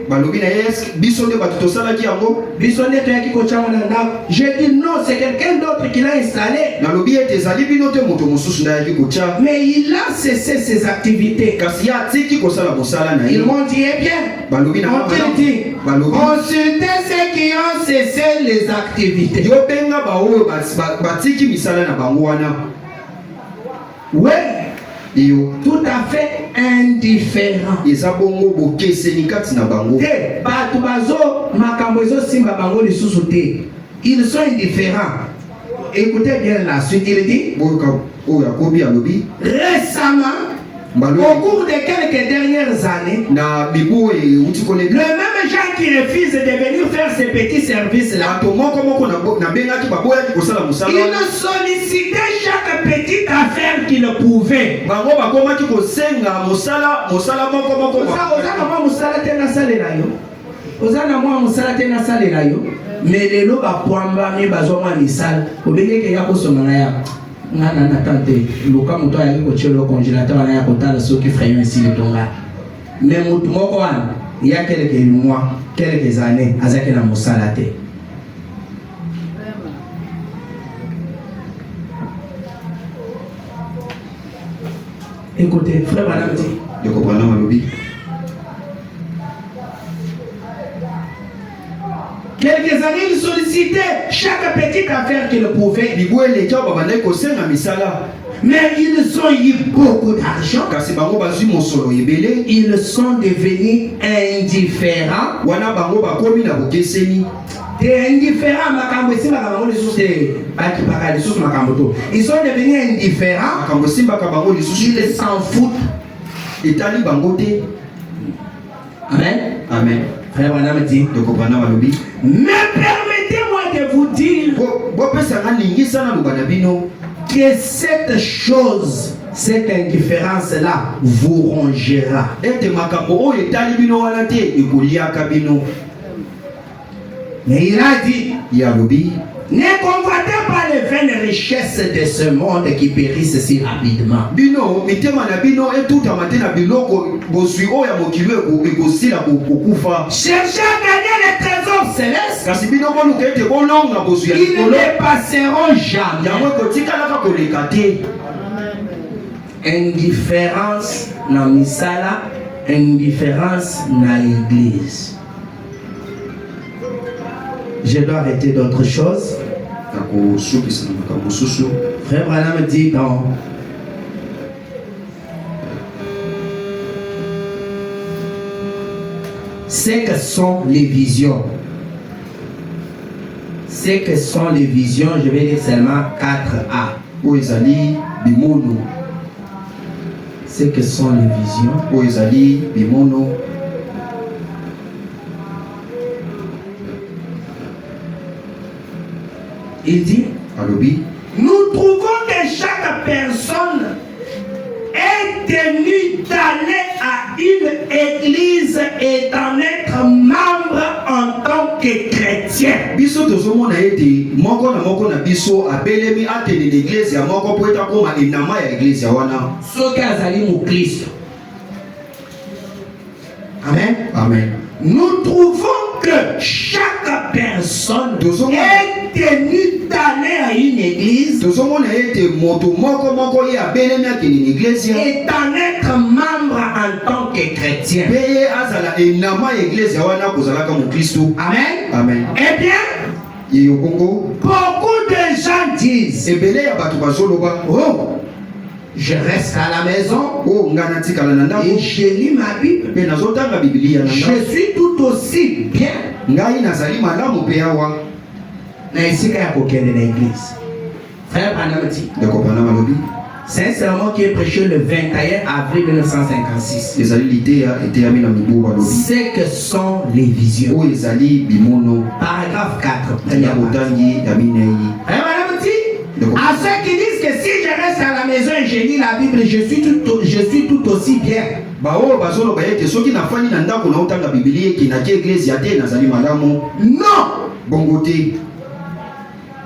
[SPEAKER 2] J'ai dit non, c'est quelqu'un d'autre qui l'a installé. Mais il a cessé ses activités. Ils m'ont dit, eh bien, consultez ceux qui ont cessé les activités. Oui. Tout à fait indifférent. Ils sont indifférents. Écoutez bien la suite. Il dit, récemment, au cours de quelques dernières années, le même gens qui refuse de venir faire ces petits services-là, ils sollicitaient chaque petite affaire qu'ils pouvaient. Mais les lots à Poamba, mais Bazoma Nissal, au béné qu'il y a pour son mania. Nana tante, le cas où tu as eu le congélateur, on a un ceux qui feraient ainsi le tonga. Mais il y a quelques mois, quelques années, à Zakena Moussalate. Écoutez, frère Madame dit. Quelques années, il sollicitait chaque petite affaire qu'il pouvait. Mais ils ont eu beaucoup d'argent. Ils sont devenus indifférents. Ils sont devenus indifférents. Ils s'en foutent. Amen.
[SPEAKER 3] Amen.
[SPEAKER 2] Frère Branham dit, mais permettez-moi de vous dire que cette chose, cette indifférence-là vous rongera. Mais il a dit, ne convoitez pas les vaines richesses de ce monde qui périssent si rapidement. Cherchez à gagner les trésors célestes. Ils ne passeront jamais. Indifférence na misala, indifférence na église. Je dois arrêter d'autres choses. Frère Branham dit dans ce que sont les visions. Ce que sont les visions, je vais dire seulement 4A. Ce que sont les visions. Il dit, nous trouvons que chaque personne est tenue d'aller à une église et d'en être membre en tant que chrétien. Amen.
[SPEAKER 3] Amen.
[SPEAKER 2] Nous trouvons que chaque personne est tenue d'aller à une église et d'en être membre en tant que chrétien. Amen.
[SPEAKER 3] Amen.
[SPEAKER 2] Eh bien, beaucoup de gens disent, oh, je reste à la maison et je lis ma Bible. Je suis tout aussi bien. Mais ici, il y a aucun de l'église. Frère Branham dit, sincèrement, qui est prêché le 21 avril 1956. Ce que sont les visions. Paragraphe 4. Frère Branham dit, à ceux qui disent que si je reste à la maison et je lis la Bible, je suis tout aussi bien. Non.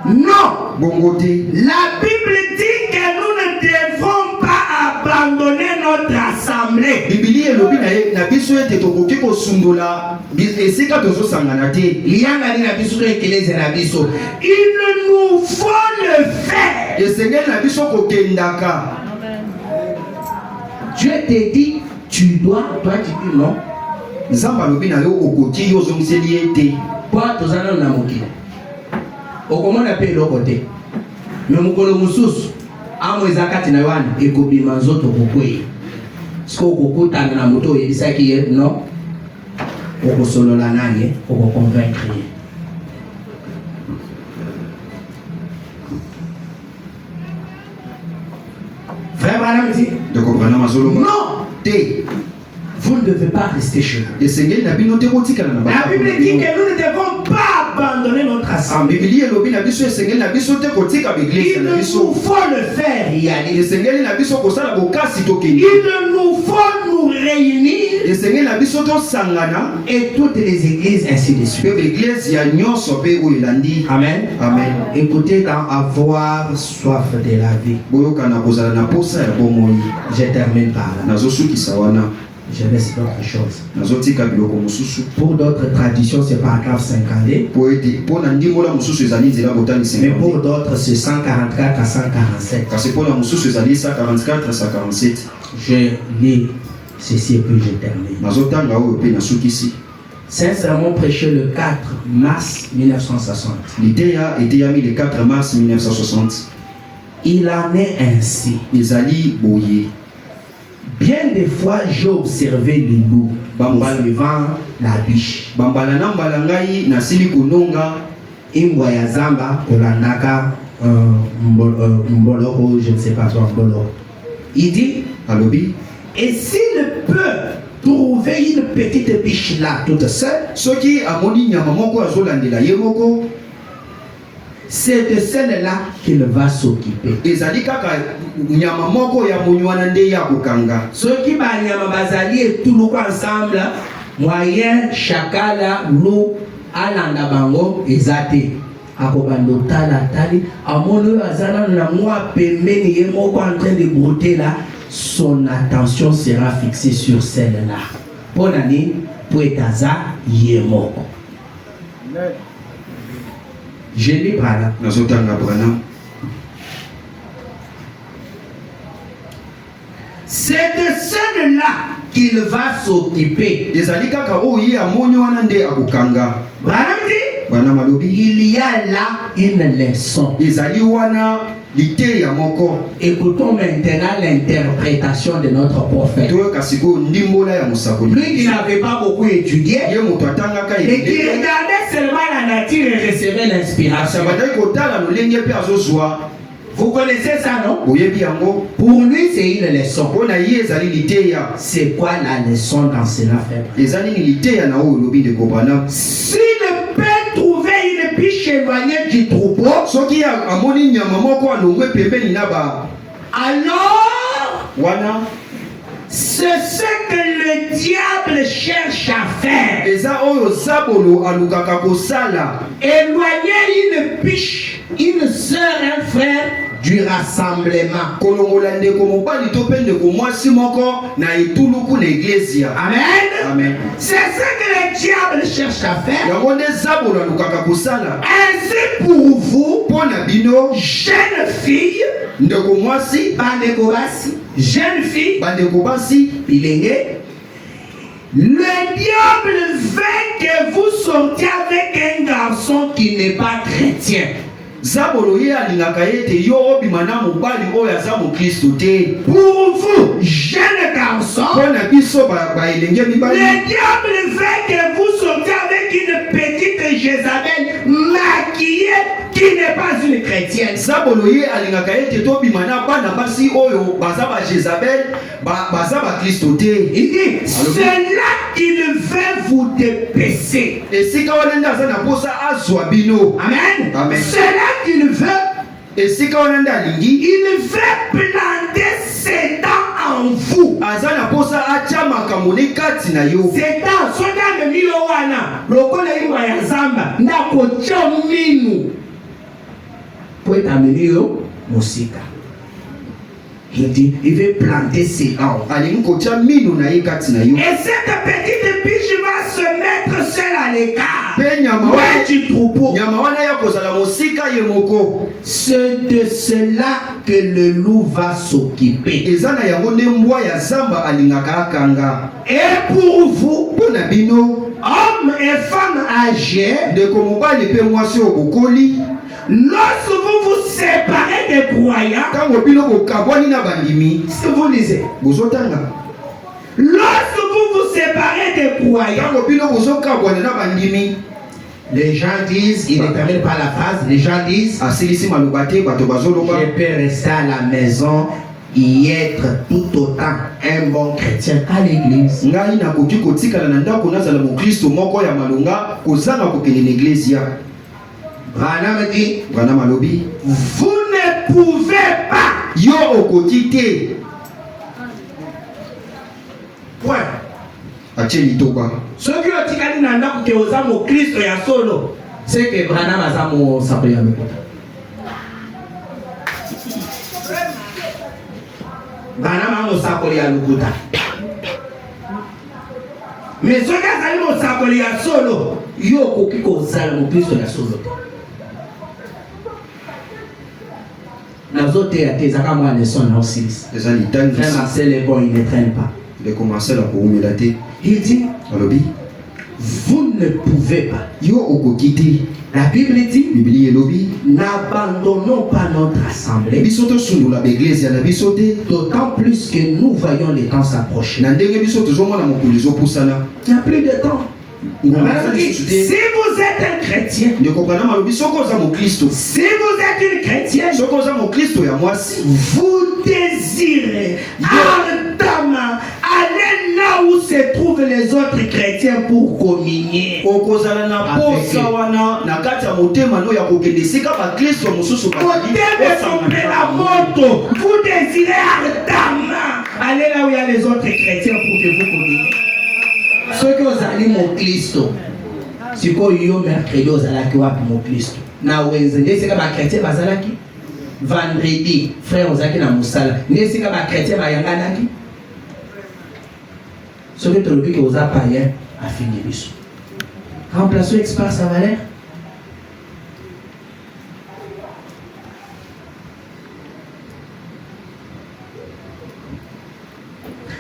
[SPEAKER 2] Non. La Bible dit que nous ne devons pas abandonner notre assemblée. Il nous faut le faire. Dieu te dit, tu dois, toi tu dis non. Toi, tu as un amour. Okomona pe lokote me mukolo mususu amo ezakati na wana ekobima nzoto kokwe siko kokutana na moto yebisaki ye non okosolola nani okoconvaincre. Frère Branham dit non, vous ne devez pas rester chez vous. La Bible dit que nous ne devons pas abandonner notre assemblée. Il nous faut le faire y aller. Il nous faut nous réunir. Et toutes les églises ainsi de suite. Amen.
[SPEAKER 3] Amen.
[SPEAKER 2] Écoutez, dans avoir soif de la vie. Je termine par là. Je laisse d'autres choses. Pour d'autres traditions, c'est paragraphe 50. Mais pour d'autres, c'est 144 à 147. Je lis ceci et puis je termine. Sincèrement prêché le 4 mars 1960. Il en est ainsi.
[SPEAKER 3] ezali boye.
[SPEAKER 2] Bien des fois, j'ai observé les loups devant la biche.
[SPEAKER 3] Bambala na mbala ngai nasili kononga
[SPEAKER 2] Ingwa ya zamba kolandaka mboloko, je ne sais pas toi mboloko. Il dit,
[SPEAKER 3] alobi
[SPEAKER 2] et s'il peut trouver une petite biche là toute seule,
[SPEAKER 3] soki amoni nyama moko azolandela ye moko,
[SPEAKER 2] c'est de celle-là qu'il va s'occuper.
[SPEAKER 3] ezali kaka nyama moko ya monywana nde ya kokanga.
[SPEAKER 2] Ceux qui banyama bazali et tout le ensemble, moyen chakala loup alanda bango ezate. Akobando tala tali amono azana na moi pembeni ye moko en train de brouter là, son attention sera fixée sur celle-là. Ponani poetaza ye moko. Je lis par là.
[SPEAKER 3] Nazotanga Branham.
[SPEAKER 2] C'est de celle-là qu'il va s'occuper.
[SPEAKER 3] Ezali kaka oyo amoni wana nde akokanga.
[SPEAKER 2] Branham dit,
[SPEAKER 3] Branham alobi
[SPEAKER 2] il y a là une leçon.
[SPEAKER 3] ezali wana lite ya moko.
[SPEAKER 2] Écoutons maintenant l'interprétation de notre prophète.
[SPEAKER 3] Toyoka siko ndimbola ya musakoli.
[SPEAKER 2] Lui qui n'avait pas beaucoup étudié
[SPEAKER 3] Ye moto atangaka
[SPEAKER 2] et qui regardait seulement la nature et recevait l'inspiration.
[SPEAKER 3] asabadaki kotala lolenge mpe azozwa.
[SPEAKER 2] Vous connaissez ça, non?
[SPEAKER 3] Boyebi yango.
[SPEAKER 2] Pour lui, c'est une leçon.
[SPEAKER 3] Mpona ye ezali lite ya.
[SPEAKER 2] C'est quoi la leçon dans cela, frère?
[SPEAKER 3] Ezali ni lite ya na oyo lobi de Branham.
[SPEAKER 2] S'il peut trouver une biche éloignée du troupeau,
[SPEAKER 3] Soki amoni nyama moko alongwe pembeni na ba
[SPEAKER 2] alors
[SPEAKER 3] wana
[SPEAKER 2] c'est ce que le diable cherche à faire.
[SPEAKER 3] eza oyo zabolo alukaka kosala.
[SPEAKER 2] Éloigner une biche, une sœur, un frère du rassemblement.
[SPEAKER 3] Kolongola ndeko mobali to mpe ndeko mwasi moko na etuluku na eglezia.
[SPEAKER 2] Amen.
[SPEAKER 3] Amen.
[SPEAKER 2] C'est ce que le diable cherche à faire.
[SPEAKER 3] Yango nde zabolo alukaka kosala.
[SPEAKER 2] Ainsi pour vous,
[SPEAKER 3] Mpo na bino
[SPEAKER 2] jeune fille,
[SPEAKER 3] ndeko mwasi
[SPEAKER 2] bandeko basi, jeune fille,
[SPEAKER 3] bandeko basi,
[SPEAKER 2] bilenge, le diable veut que vous sortiez avec un garçon qui n'est pas chrétien.
[SPEAKER 3] zabolo ye alingaka ete yo obima na mobali oyo aza mokristo te.
[SPEAKER 2] Pour vous, jeune garçon,
[SPEAKER 3] Mpo na biso baelenge mibali,
[SPEAKER 2] le diable veut que vous sortiez avec une petite Jézabel maquillée qui n'est pas une chrétienne.
[SPEAKER 3] zabolo ye alingaka ete tobima na bana basi oyo baza ba Jezabel baza bakristo te.
[SPEAKER 2] Il dit, c'est là qu'il veut vous dépecer.
[SPEAKER 3] Esika wana nde aza na posa azwa bino.
[SPEAKER 2] Amen.
[SPEAKER 3] Amen.
[SPEAKER 2] C'est là qu'il veut.
[SPEAKER 3] Esika wana nde alingi
[SPEAKER 2] Il veut planter ses dents en vous.
[SPEAKER 3] aza na posa atya makambo ne kati na yo.
[SPEAKER 2] Ses dents, soki amemi yo wana lokola ingwa ya zamba ndakotia minu po ete amemi yo mosika. Il dit, il veut planter ses dents.
[SPEAKER 3] Alingi kotia mino na ye kati na yo.
[SPEAKER 2] Et cette petite biche va se mettre seule à l'écart.
[SPEAKER 3] Pe nyama
[SPEAKER 2] Loin
[SPEAKER 3] wana
[SPEAKER 2] du troupeau.
[SPEAKER 3] nyama wana ya kozala mosika ye moko.
[SPEAKER 2] C'est de cela que le loup va s'occuper.
[SPEAKER 3] Eza na yango nde mbwa ya zamba alingaka akanga.
[SPEAKER 2] Et pour vous,
[SPEAKER 3] Mpo na bino
[SPEAKER 2] hommes et femmes âgés,
[SPEAKER 3] ndeko mobali mpe mwasi oyo bokoli,
[SPEAKER 2] lorsque vous vous séparez des croyants,
[SPEAKER 3] ntango bino bokabwani na bandimi,
[SPEAKER 2] ce que vous lisez,
[SPEAKER 3] bozotanga.
[SPEAKER 2] lorsque vous vous séparez des croyants,
[SPEAKER 3] Ntango bino bozokabwana na bandimi,
[SPEAKER 2] les gens disent, il ne termine pas la phrase, les gens disent,
[SPEAKER 3] asilisi maloba te, bato bazoloba
[SPEAKER 2] je peux rester à la maison y être tout autant un bon chrétien qu'à l'église.
[SPEAKER 3] ngai nakoki kotikala na ndako nazala mokristo moko ya malonga kozanga kokende na eglezia.
[SPEAKER 2] Branham dit,
[SPEAKER 3] Branham alobi
[SPEAKER 2] vous ne pouvez pas.
[SPEAKER 3] yo okoki te.
[SPEAKER 2] Point.
[SPEAKER 3] Atie litoba.
[SPEAKER 2] Soki otikali na ndako ke oza mokristo ya solo, c'est que Branham aza mosakoli ya lokuta. Branham aza mosakoli ya lokuta. Mais soki azali mosakoli ya solo, yo okoki kozala mokristo ya solo te. Nazoteya te ezaka mwa leson na osilisa.
[SPEAKER 3] Eza litani
[SPEAKER 2] Frère Marcel est bon, il ne traîne pas.
[SPEAKER 3] de commencer la koumela te.
[SPEAKER 2] Il dit,
[SPEAKER 3] Alobi
[SPEAKER 2] vous ne pouvez pas.
[SPEAKER 3] Yo okokiti.
[SPEAKER 2] La Bible dit,
[SPEAKER 3] Bible elobi.
[SPEAKER 2] n'abandonnons pas notre assemblée.
[SPEAKER 3] Bisoto sundula l'église na bisote.
[SPEAKER 2] D'autant plus que nous voyons les temps s'approcher.
[SPEAKER 3] Na ndenge bisoto zomona mokolo ezopusana.
[SPEAKER 2] Il n'y a plus de temps. Si vous êtes un chrétien, si vous êtes une chrétienne, vous désirez ardemment aller là où se trouvent les autres chrétiens pour communier. Vous désirez ardemment aller là où il y a les autres chrétiens pour que vous communiez. Ceux qui ont allé mon Christo, c'est quoi yo mercredi aux alaki wapi mon Christo. Na Wednesday c'est que ba chrétien bazalaki. Vendredi frère ozaki na musala. Ne c'est que ba chrétien ba yanganaki. Ceux qui te dit que aux païens a fini biso. Remplaçons expert sa valeur.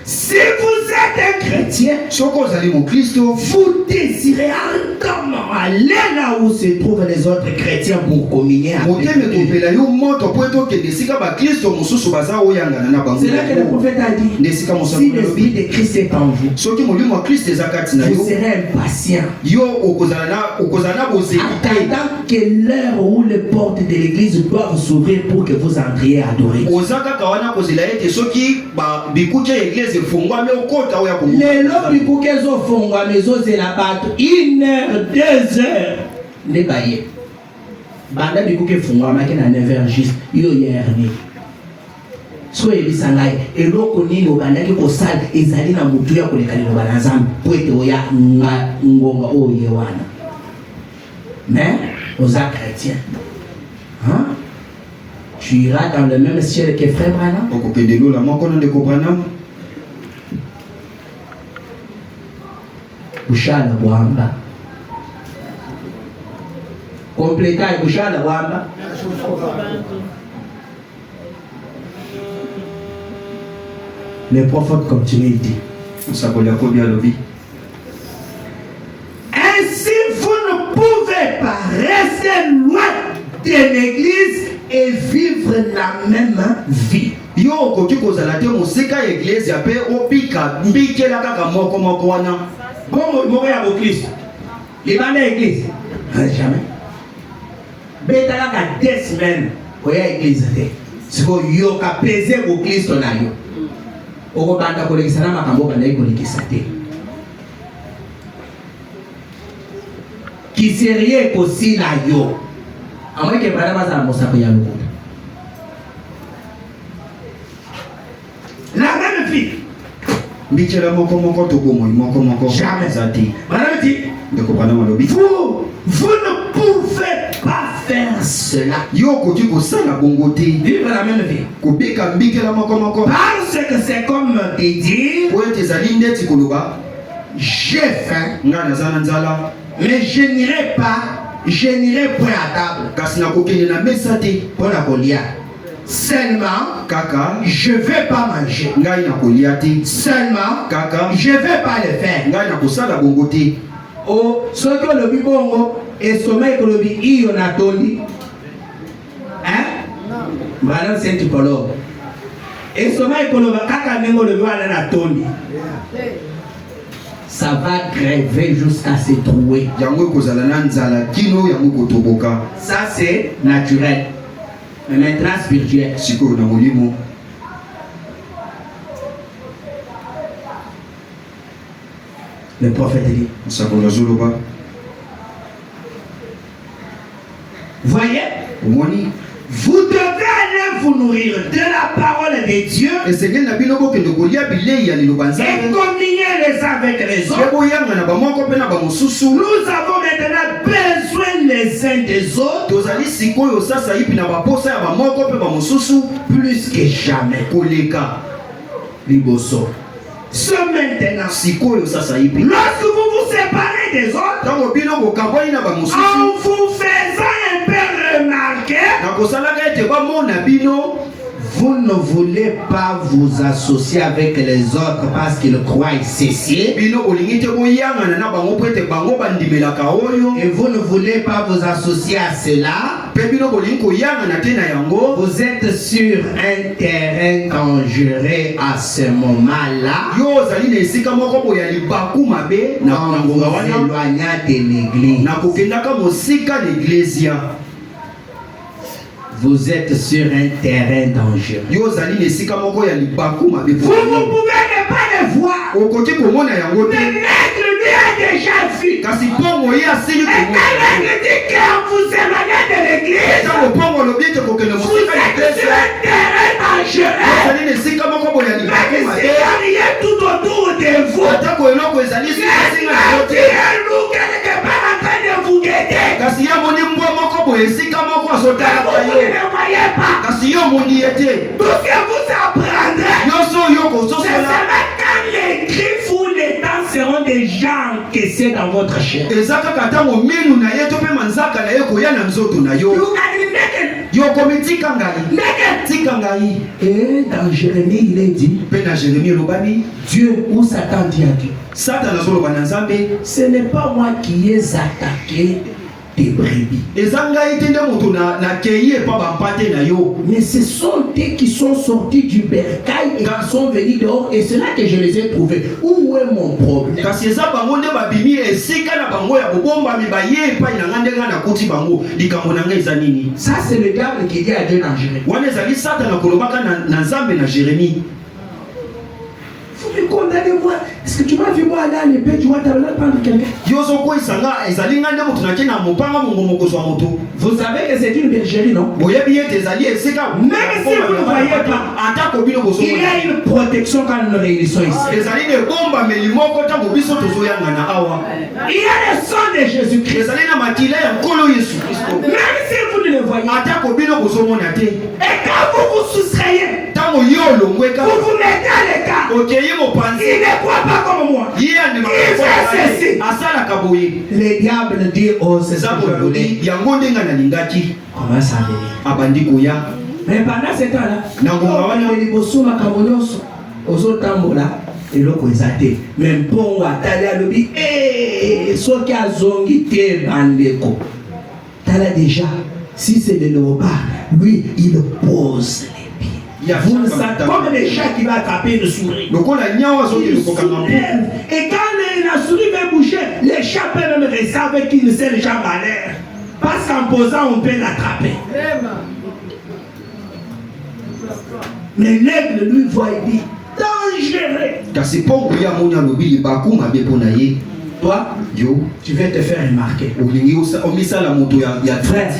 [SPEAKER 2] Si vous êtes un chrétien, vous désirez ardemment aller là où se trouvent les autres chrétiens pour communier avec eux. C'est là que le prophète a dit, si l'esprit de Christ est en vous, vous serez impatient, attendant que l'heure où les portes de l'église doivent s'ouvrir pour que vous entriez adorer. Les lobbies pour qu'elles ont fondé à maison, c'est la batte 1 heure, 2 heures. Les baillés. Banda bikuke fondé à 9h juste. Yo yerni. Soyez les sangai. Et l'autre ni no banda qui posal. Ils allaient dans mutuya pour les calés no banazam. Pour être oya ngonga oyewana. Mais aux chrétiens. Hein? Tu iras dans le même ciel que frère Branham. Bushala Wamba. Compléter Bushala Wamba. Le prophète continue de dire. Ainsi, vous ne pouvez pas rester loin de l'église et vivre la même vie. Yo okoki kozala te moseka église ya pe opika mbikela kaka moko wana. Bon moko ya Christ. Libanda église. Jamais. Betala ka 2 semaines oya église te. Siko yo ka peser au Christ na yo. Oko banda kolekisa na makambo banda kolekisa te. Ki serie kosi na yo. Amwe ke bana bazala mosako ya lokuta. La même vie. Jamais. Vous ne pouvez pas faire cela. Vivre la même vie. Parce que c'est comme de dire, j'ai faim, mais je n'irai point à table. Pour la Goliath. Seulement, kaka, je vais pas manger. Seulement, kaka, je vais pas le faire. Oh, ce que le bibongo et sommeil que le bi on a tondi. Hein? Madame Saint-Polo. Et sommeil que le kaka nengo le bi on a tondi. Ça va gréver jusqu'à se trouver. Ça c'est naturel. Mais maintenant spirituel. Le prophète dit. Voyez? Vous devez aller vous nourrir de la parole de Dieu et communier les uns avec les autres. Nous avons maintenant besoin les uns des autres plus que jamais. Liboso. Ce maintenant, lorsque vous vous séparez des autres, en vous faisant un peu remarquer, Vous ne voulez pas vous associer avec les autres parce qu'ils croient ceci. Et vous ne voulez pas vous associer à cela. Vous êtes sur un terrain dangereux à ce moment-là. En vous éloignant de l'église. Vous êtes sur un terrain dangereux. Vous ne pouvez ne pas le voir. Mais l'aigle lui a déjà vu. Et quand l'aigle dit qu'on vous éloigne de l'église, vous êtes sur un terrain dangereux. Mais s'il y a rien tout autour de vous, il y a un loup quelque part en train de vous guetter. Vous ne le voyez pas. Tout ce que vous apprendrez, ce sera quand les griffes ou les dents seront déjà encaissées dans votre chair. Et dans Jérémie, il est dit, Dieu ou Satan dit à Dieu, ce n'est pas moi qui ai attaqué des brebis. Mais ce sont eux qui sont sortis du bercail et qui sont venus dehors, et c'est là que je les ai trouvés. Où est mon problème? Ça, c'est le diable qui dit à Dieu dans Jérémie. Vous me condamnez moi. Est-ce que tu m'as vu moi aller à l'épée, tu vois, tu vas prendre quelqu'un? Vous savez que c'est une bergerie, non? Même si vous ne voyez pas, il y a une protection quand nous réunissons ici. Il y a le sang de Jésus-Christ. Même si vous ne le voyez pas. Et quand vous vous soustrayez, vous vous mettez à l'écart. Il ne croit pas comme moi. Il fait ceci. Le diable dit aux comment ça venir? Mais pendant ce temps-là, même pour déjà, si c'est le léopard, lui, il pose les pieds. Vous ne savez comme les chats qui va attraper une souris. Et quand la souris va bouger, les chats peuvent même rester avec qui ne sait les jambes à l'air. Parce qu'en posant, on peut l'attraper. Mais l'aigle lui voit et dit, dangereux. Toi, tu vas te faire remarquer. Frère,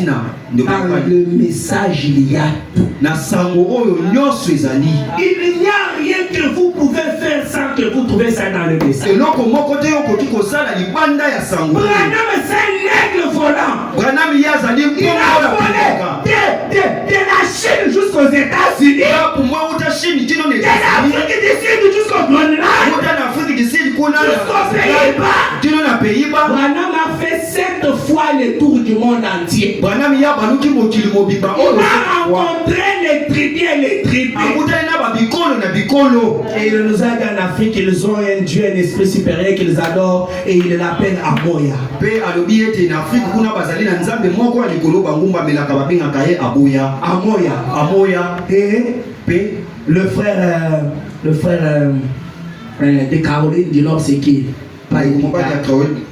[SPEAKER 2] dans le message, il y a tout. Il n'y a rien que vous pouvez faire sans que vous trouvez ça dans le message. Branham, c'est un aigle volant. Il a volé de la Chine jusqu'aux États-Unis. De l'Afrique du Sud jusqu'au Groenland. Jusqu'aux Pays-Bas. Branham a fait 7 fois le tour du monde entier. Il a rencontré les tribus et les tribus. Et il nous a dit en Afrique qu'ils ont un Dieu, un esprit supérieur qu'ils adorent, et il l'appelle Amoya. Amoya. Et le frère de Caroline du Nord, c'est qui?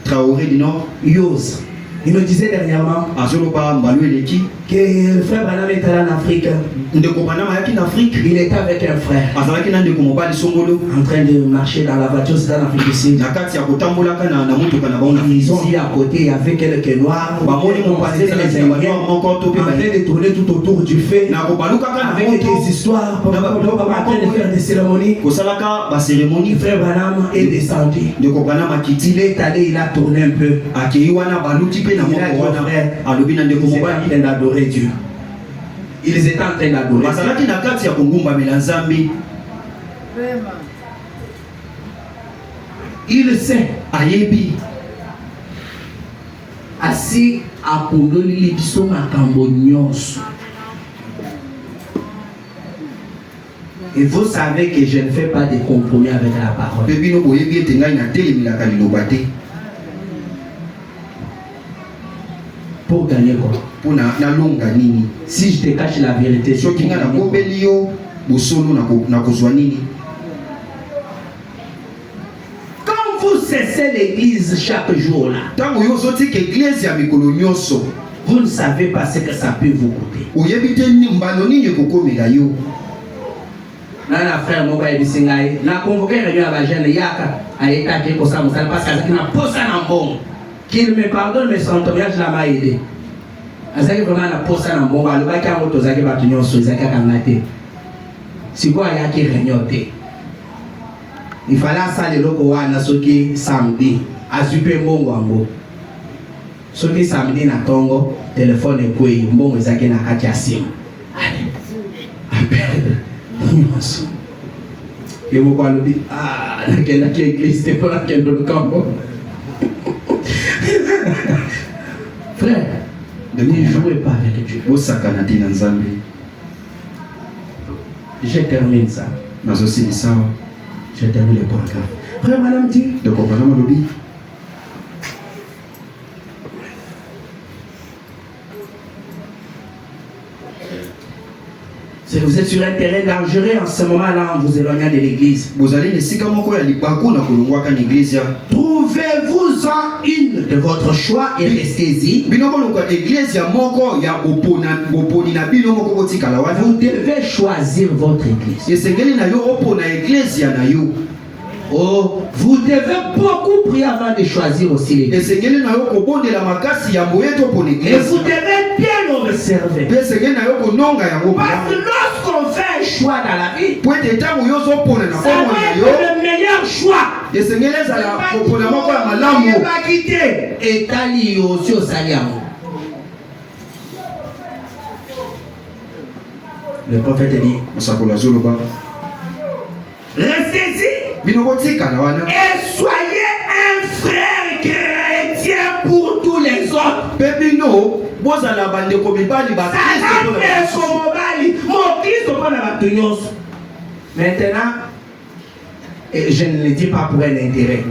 [SPEAKER 2] Traoré du Nord. Yos. Il nous disait dernièrement que le frère Branham est allé en Afrique. Il était avec un frère en train de marcher dans la voiture, c'était en Afrique du Sud. Ils ont dit à côté, il y avait quelques noirs en train de tourner tout autour du feu avec des histoires, en train de faire des cérémonies. Le frère Branham est descendu. Il est allé, il a tourné un peu. Il a dit aux frères, ils étaient en train d'adorer Dieu. Ils étaient en train d'adorer. Il sait. Assis à Pondoli, ils sont à Cambonios. Et vous savez que je ne fais pas de compromis avec la parole. Pour gagner quoi? Si je te cache la vérité, c'est qui gagne quoi? Quand vous cessez l'église chaque jour là, vous ne savez pas ce que ça peut vous coûter. Nana frère mon gars bisingai na convoqué réunion à la jeune yaka a état que ça me parce que na posa na bon qu'il me pardonne mais son témoignage l'a m'a aidé azaki vraiment na posa na bon ba ka moto zaki ba tunyo so zaki kangate si quoi ya ki réunion te il fallait ça le loko wana soki samedi azupe mbongo ambo soki samedi na tongo téléphone ekwe mbongo zaki na kati ya simu allez appelle et vous parlez ah laquelle église c'est pas laquelle dans le camp frère ne jouez pas avec Dieu. Je termine ça. Je termine le programme. Frère madame dit si vous êtes sur un terrain dangereux en ce moment-là, en vous éloignant de l'église, trouvez-vous-en une de votre choix et restez-y. Vous devez choisir votre église. Oh, vous devez beaucoup prier avant de choisir aussi l'église. Et vous devez bien observer. Parce que lorsqu'on fait un choix dans la vie, ça doit être le meilleur choix. Le prophète dit, restez-y. Et soyez un frère chrétien pour tous les autres. Maintenant, et je ne le dis pas pour un intérêt.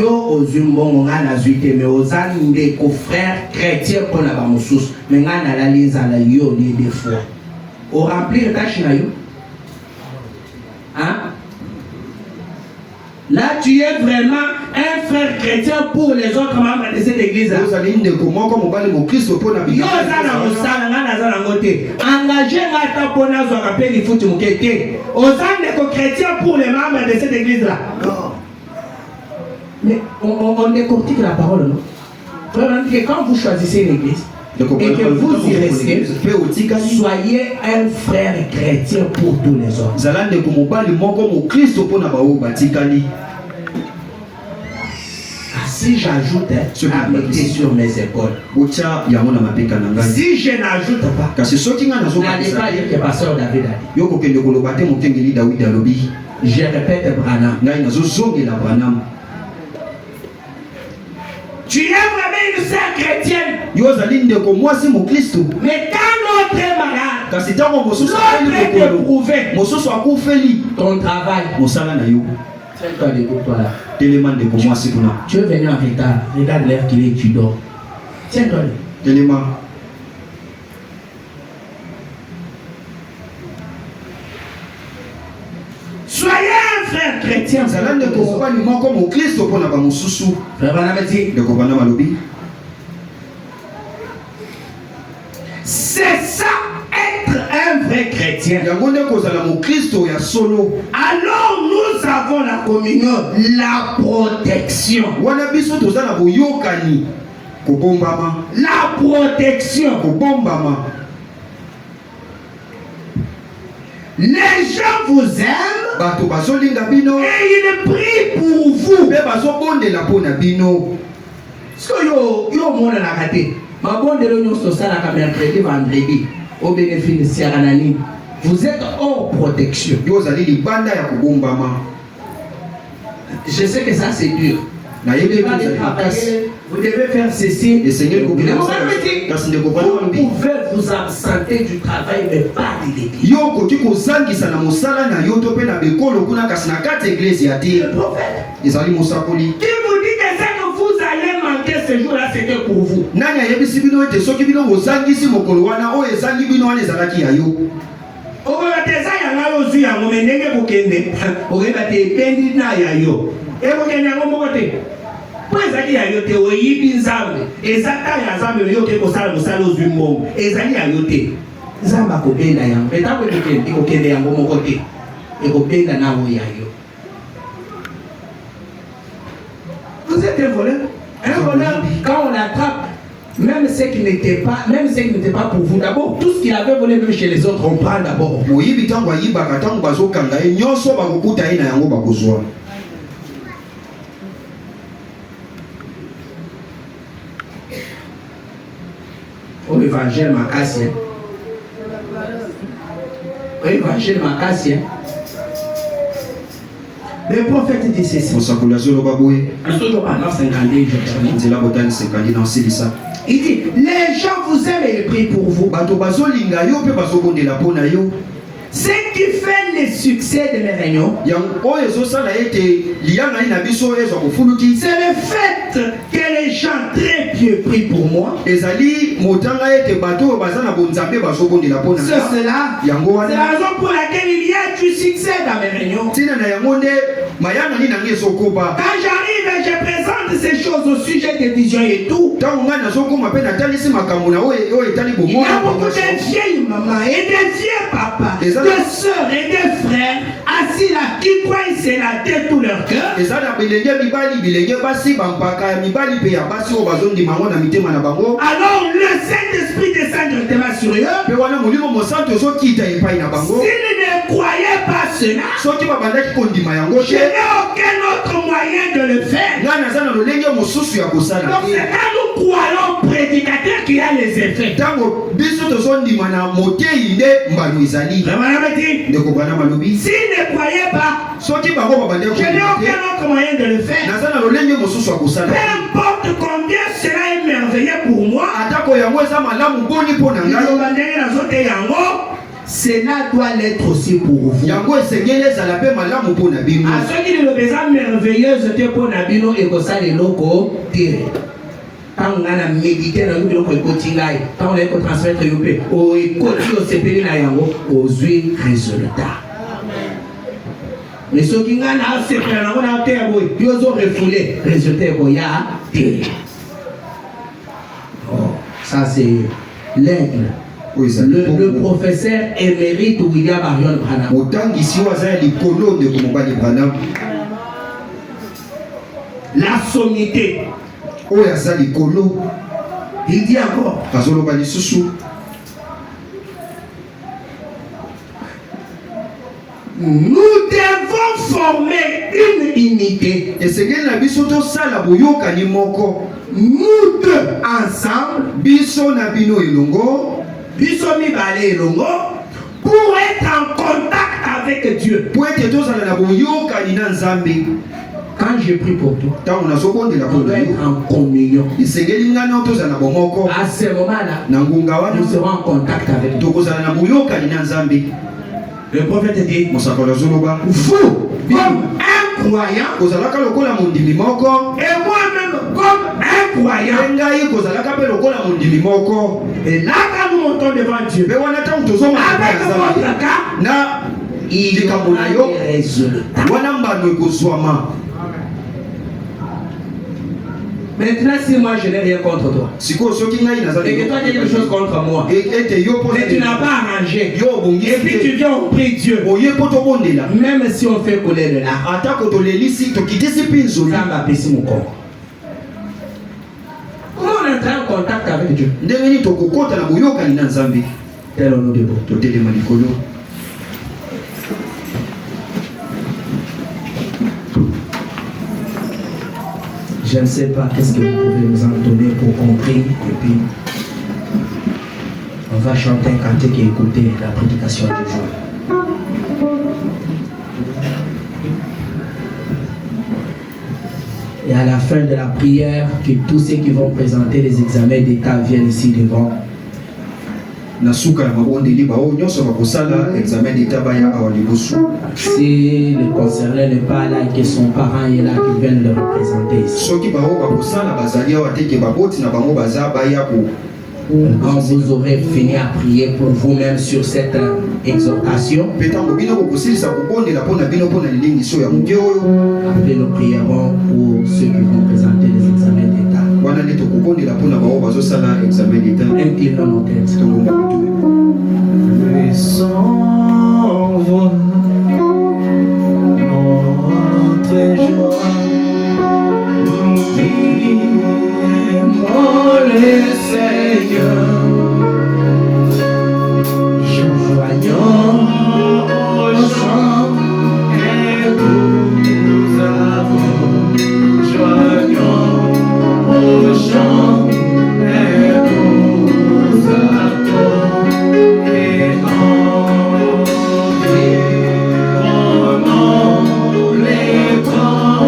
[SPEAKER 2] Yo ozumbo ngana zuite me ozande ko frère chrétien pour la bamusus. Mais ngana la lisa la yo ni des fois. Au remplir tâche na yo. Hein? Là, tu es vraiment un frère chrétien pour les autres membres de cette église. Engagez chrétien pour les membres de cette église-là. Mais on décortique la parole, non? Quand vous choisissez une église et que vous y restez, soyez un frère chrétien pour tous les autres. Si j'ajoute, mettez sur mes épaules. Si je n'ajoute pas, n'allez pas dire que pasteur David a dit. Je répète Branham. Tu es vraiment une sœur chrétienne. Mais quand l'autre est malade, l'autre est éprouvé, ton travail, tiens-toi debout, toi là. Tu es venu en retard. Regarde l'heure qu'il est, tu dors. Tiens-toi debout. Soyez un frère chrétien. Frère Branham dit, c'est ça être un vrai chrétien. Alors nous avons la communion, la protection. La protection. Les gens vous aiment et ils prient pour vous. Ce que yo mona na kate, ma bonde lo nyo sosala ka mercredi vendredi au bénéfice ya nani. Vous êtes hors protection. Je sais que ça c'est dur.
[SPEAKER 3] Na
[SPEAKER 2] Vous
[SPEAKER 3] yeke
[SPEAKER 2] devez aller travailler, vous devez faire ceci.
[SPEAKER 3] Le Seigneur
[SPEAKER 2] Vous
[SPEAKER 3] kokende
[SPEAKER 2] pouvez vous absenter du travail, mais pas de l'église.
[SPEAKER 3] yo koki kozangisa na mosala na yo to pe na bekolo kuna kasi na kati église ya te
[SPEAKER 2] Le prophète
[SPEAKER 3] ezali mosakoli
[SPEAKER 2] qui vous dit que ce que vous allez manquer ce jour-là, c'était pour vous.
[SPEAKER 3] nani ayebisi bino ete soki bino bozangisi mokolo wana oyo ezangi bino wana ezalaki ya yo
[SPEAKER 2] okoyeba te eza yanga ozwi yango me ndenge kokende okoyeba te ependi na ya yo ekokende yango moko te po ezali ya yo te oyibi nzambe eza ta ya nzambe oyoki kosala mosala ozwi mbongo ezali ya yo te nzambe akobenda yango etango ekokende yango moko te ekobenda nawo ya yo. Vous êtes un voleur. Un voleur, quand on l'attrape, même ce qui n'était pas pour vous, d'abord, tout ce qu'il avait volé même chez les autres, on prend d'abord.
[SPEAKER 3] moyibi ntango ayibaka ntango bazokanga ye nyonso bakokuta ye na yango bakozwa
[SPEAKER 2] Au évangile Macassien. Au évangile Macassien. Le prophète dit ceci.
[SPEAKER 3] mosakoli azoloba boye nzela botanisa ekandi na osilisa
[SPEAKER 2] Il dit, les gens vous aiment et prient pour vous.
[SPEAKER 3] bato bazolinga yo mpe bazobondela mpo na yo
[SPEAKER 2] Ce qui fait le succès de mes réunions,
[SPEAKER 3] yango oyo ezosala ete liyanga ye na biso ezwa kofuluki
[SPEAKER 2] c'est le fait que les gens très pieux prient pour moi.
[SPEAKER 3] ezali motanga ete bato oyo baza na bonzambe bazobondela mpo na
[SPEAKER 2] C'est
[SPEAKER 3] nga
[SPEAKER 2] cela.
[SPEAKER 3] yango
[SPEAKER 2] C'est
[SPEAKER 3] wana
[SPEAKER 2] la raison pour laquelle il y a du succès dans mes réunions.
[SPEAKER 3] ntina na yango nde mayangani na ngai ezokoba
[SPEAKER 2] Quand j'arrive et je présente ces choses au sujet des visions et tout,
[SPEAKER 3] ntango ngai nazokoma mpe natalisi makambo na oyo etali
[SPEAKER 2] il y a beaucoup
[SPEAKER 3] bomoi
[SPEAKER 2] de vieilles mamans et de vieux papas,
[SPEAKER 3] Et ça,
[SPEAKER 2] de sœurs et de frères assis là qui croient c'est la tête tout leur cœur.
[SPEAKER 3] eza na bilenge mibali bilenge basi bampaka ya mibali mpe ya basi oyo bazondima yango na mitema na bango
[SPEAKER 2] Alors le Saint-Esprit descend directement sur eux.
[SPEAKER 3] mpe wana molimo mosantu ezokita epai na bango
[SPEAKER 2] S'ils ne croyaient pas cela,
[SPEAKER 3] soki babandaki kondima yango
[SPEAKER 2] je
[SPEAKER 3] te
[SPEAKER 2] n'ai aucun autre moyen de le faire.
[SPEAKER 3] ngai naza na lolenge mosusu ya kosala
[SPEAKER 2] Donc c'est
[SPEAKER 3] te
[SPEAKER 2] quand nous croyons au prédicateur qu'il y a les effets.
[SPEAKER 3] ntango biso tozondima na motei nde mbano ezali
[SPEAKER 2] Vraiment, on dit,
[SPEAKER 3] ndeko bana malobi
[SPEAKER 2] s'ils ne croyaient pas,
[SPEAKER 3] soki bango babandaki
[SPEAKER 2] je n'ai
[SPEAKER 3] kondima te
[SPEAKER 2] aucun autre moyen de le faire.
[SPEAKER 3] naza na lolenge mosusu ya kosala
[SPEAKER 2] Peu importe combien cela est merveilleux pour moi,
[SPEAKER 3] atako yango eza malamu boni mpo na ngai
[SPEAKER 2] cela doit l'être aussi pour vous.
[SPEAKER 3] yango esengeli ezala mpe malamu mpo na bino
[SPEAKER 2] À ceux qui ne le besoin merveilleuse te pour Nabino et Kosa les locaux, tire. Quand on a médité dans le bureau, quand on a transmettre au pays, au écoti au CPD na yango, aux huiles résultats. Mais ceux qui ont un CPD na yango na terre, ils ont refoulé, résultat boya, tire. Oh, ça c'est l'aigle.
[SPEAKER 3] oyo ezali
[SPEAKER 2] Le professeur émérite William Marion Branham.
[SPEAKER 3] motangisi oyo aza ya likolo ndeko mobali branam
[SPEAKER 2] La sommité.
[SPEAKER 3] oyo aza likolo
[SPEAKER 2] Il dit encore.
[SPEAKER 3] azoloba lisusu
[SPEAKER 2] Nous devons former une unité.
[SPEAKER 3] esengeli na biso tosala boyokani moko
[SPEAKER 2] Nous deux ensemble,
[SPEAKER 3] biso na bino elongo
[SPEAKER 2] biso mibale elongo, pour être en contact avec Dieu.
[SPEAKER 3] po ete tozala na boyokani na nzambe
[SPEAKER 2] Quand je prie pour toi,
[SPEAKER 3] ntango nazobondela
[SPEAKER 2] on
[SPEAKER 3] mpo
[SPEAKER 2] doit
[SPEAKER 3] na
[SPEAKER 2] être
[SPEAKER 3] yo
[SPEAKER 2] en communion.
[SPEAKER 3] esengeli ngai na tozala na bomoko
[SPEAKER 2] À ce moment-là,
[SPEAKER 3] na ngunga wana
[SPEAKER 2] nous serons en contact avec Dieu.
[SPEAKER 3] tokozala na boyokani na nzambe
[SPEAKER 2] Le prophète dit,
[SPEAKER 3] mosakoli azoloba
[SPEAKER 2] vous, comme un croyant,
[SPEAKER 3] kozalaka lokola mondimi moko
[SPEAKER 2] et moi-même comme un croyant.
[SPEAKER 3] mpe ngai kozalaka mpe lokola mondimi moko
[SPEAKER 2] Et là, quand nous montons devant Dieu,
[SPEAKER 3] mpe wana ntango tozomaka
[SPEAKER 2] avec
[SPEAKER 3] ya nzambe
[SPEAKER 2] votre cas,
[SPEAKER 3] na
[SPEAKER 2] il y
[SPEAKER 3] likambo
[SPEAKER 2] aura
[SPEAKER 3] na yo
[SPEAKER 2] des résultats.
[SPEAKER 3] wana mbano ekozwama
[SPEAKER 2] Maintenant, si moi je n'ai rien contre toi,
[SPEAKER 3] sikoyo soki ngai naza
[SPEAKER 2] et que toi tu as quelque chose contre moi,
[SPEAKER 3] ete yo mpo
[SPEAKER 2] mais tu n'as pas arrangé,
[SPEAKER 3] yo obongisi
[SPEAKER 2] et puis tu
[SPEAKER 3] te
[SPEAKER 2] viens on prie Dieu,
[SPEAKER 3] oye mpo tobondela
[SPEAKER 2] même si on fait couler de là,
[SPEAKER 3] atako tolelisi tokitisi mpi nzoli
[SPEAKER 2] ça m'a baissé mon corps. Comment on entre en contact avec Dieu?
[SPEAKER 3] ndenge nini tokokota na boyokani na nzambe
[SPEAKER 2] Tel au nom de Dieu.
[SPEAKER 3] totelema likolo
[SPEAKER 2] Je ne sais pas qu'est-ce que vous pouvez nous en donner pour qu'on prie, et puis on va chanter un cantique et écouter la prédication du jour. Et à la fin de la prière, que tous ceux qui vont présenter les examens d'État viennent ici devant.
[SPEAKER 3] Si le
[SPEAKER 2] concerné n'est pas là et que son parent est là, qu'il vienne le représenter ici. Quand vous aurez fini à prier pour vous-même sur cette exhortation, après nous prierons pour ceux qui vont présenter les examens d'État. Inclinons nos têtes.
[SPEAKER 4] Notre joie, nous vivons le Seigneur. Joignons au chant et nous avons. Joignons au chant et nous avons. Et environnons les grands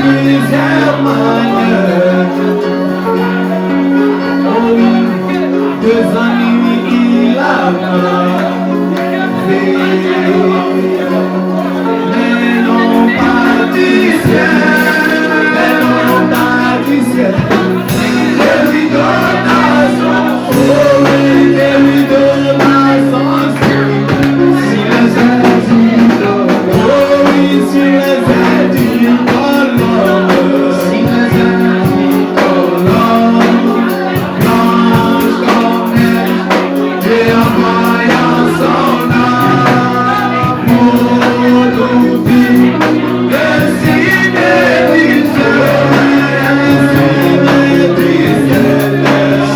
[SPEAKER 4] plusieurs manières. Oh oui, 2 amis il a fait, mais non pas du ciel, mais non pas du ciel. Et lui donna son, oh oui, et lui donna son style. Si les ailes du colombe, oh oui, si les ailes du colombe, si les ailes du colombe, blanche comme neige, et envoyant son amour nous dit, le signe du ciel, le signe du ciel,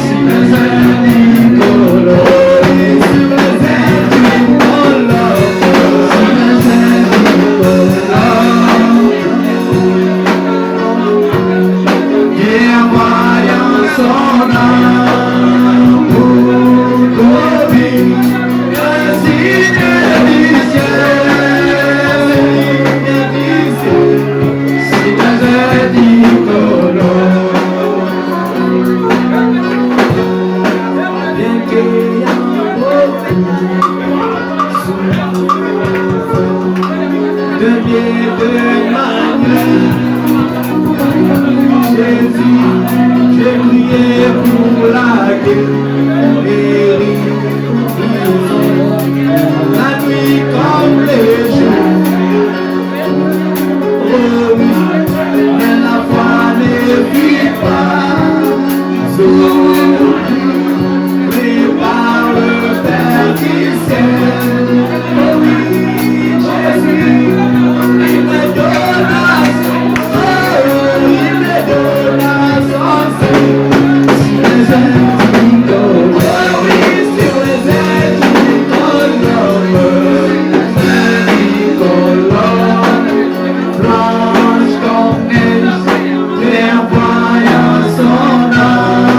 [SPEAKER 4] si les ailes du colombe, si les ailes du colombe, si les ailes du colombe, et envoyant son amour nous dit, le signe du ciel, le signe du ciel, si les ailes du colombe. Bien qu'il y a beaucoup de biais de manière, Jésus, j'ai prié pour la guérison, la nuit comme les jours. Oh oui, mais la foi ne vit pas. Par le Père du ciel, oh oui, Jésus, il me donna son, oh, il me donna son sein, sur les ailes du colombe, oh oui, sur les ailes du colombe, blanche comme neige, et envoyant son amour.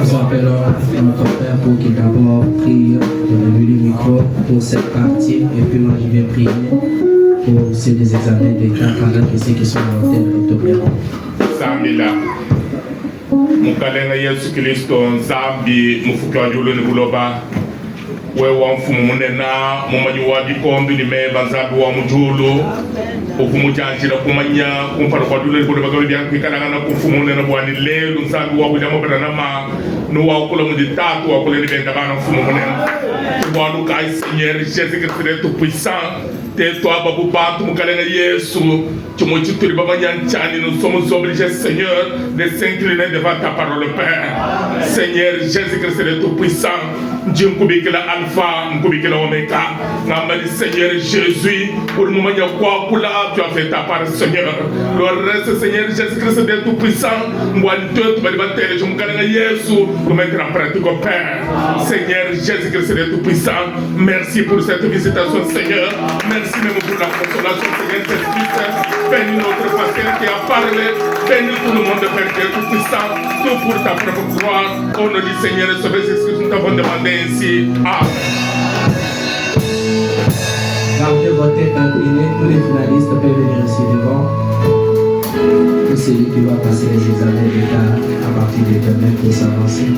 [SPEAKER 2] Nous appelons notre Père pour qu'il d'abord prie de lever le micro pour cette partie et puis moi je vais prier pour ces des examens d'État pendant que ceux qui sont montés de l'octobre.
[SPEAKER 5] Zambila mukalenga Yesu Kristo Zambi mufukiwa julo ni buloba wewa mfumu munena mumanyi wa bikombi ni meba Zambi wa mujulu ufumu chanchira kumanya kumpara kwa julo ni buloba kwa bia kwikana na kufumu munena bwani lelu Zambi wa kujamo beranama nuwa ukula muditatu wa kule ni benga bana mfumu munena Bwana kai Seigneur Jésus Christ tout puissant tais-toi babu bantu mukalenga Yesu nous sommes obligés, Seigneur, de s'incliner devant ta parole, Père. Seigneur, Jésus-Christ le Tout-Puissant, Dieu m'koubikela Alpha, m'koubikela Omega. N'amali Seigneur Jésus, pour le moment, tu as fait ta part, Seigneur. Le reste, Seigneur Jésus-Christ le Tout-Puissant, moi, tu vas je m'kalanga Yesu, pour mettre en pratique, Père. Seigneur Jésus-Christ le Tout-Puissant, merci pour cette visitation, Seigneur. Merci même pour la consolation, Seigneur Jésus-Christ. Bénis notre pasteur qui a parlé, bénis tout le monde, Père Dieu Tout-Puissant, tout pour ta propre gloire. Au nom du Seigneur et Sauveur Jésus-Christ, nous t'avons demandé ainsi. Amen.
[SPEAKER 2] Gardez votre tête inclinée, tous les finalistes peuvent venir ici devant. C'est lui qui va passer les examens d'État à partir de demain pour s'avancer.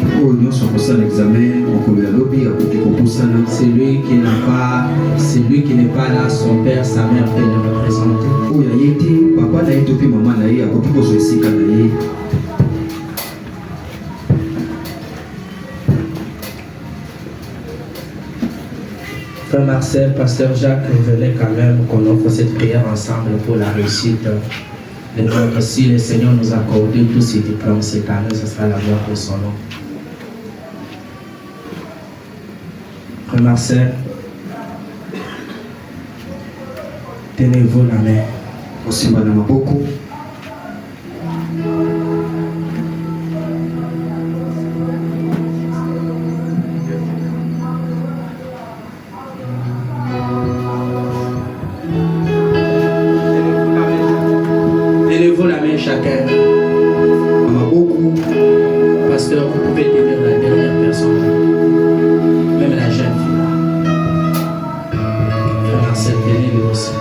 [SPEAKER 2] Celui qui n'est pas là, son père, sa mère peut le représenter. Frère Marcel, Pasteur Jacques, venez quand même qu'on offre cette prière ensemble pour la réussite. Et donc, si le Seigneur nous accorde tous ces diplômes cette année, ce sera la gloire pour son nom. Frère Marcel, tenez-vous la main. quelqu'un.
[SPEAKER 3] Beaucoup.
[SPEAKER 2] Pasteur, vous pouvez devenir la dernière personne. Même la jeune fille là. Frère Marcel, venez lui aussi.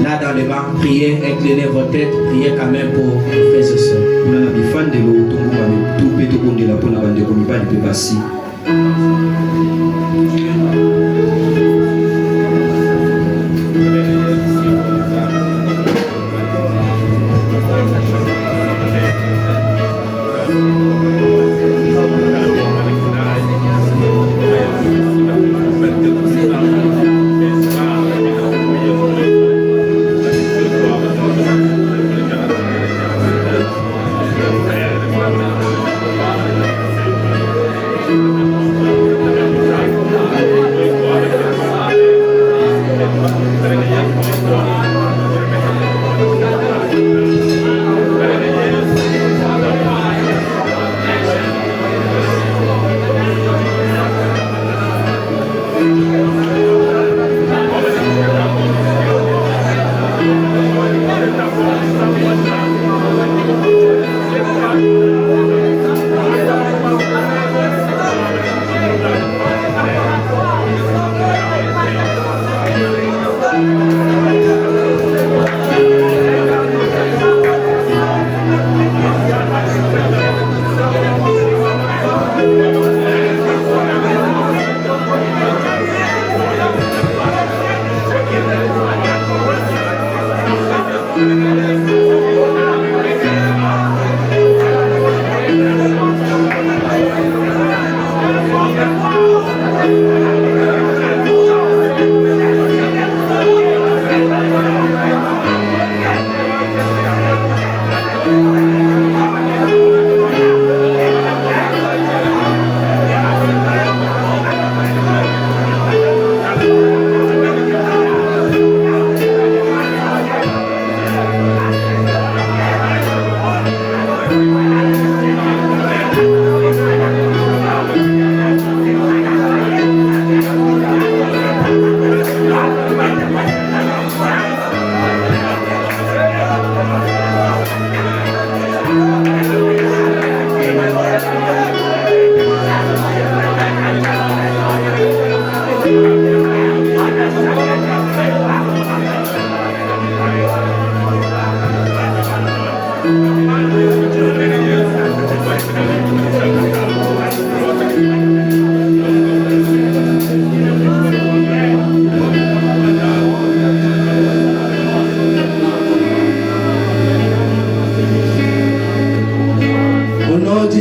[SPEAKER 2] Là dans les bancs, priez, inclinez vos têtes, priez quand même pour frères et sœurs.
[SPEAKER 3] On a des fans de l'automne, on a tout pété pour de la bonne bande de commis de passer.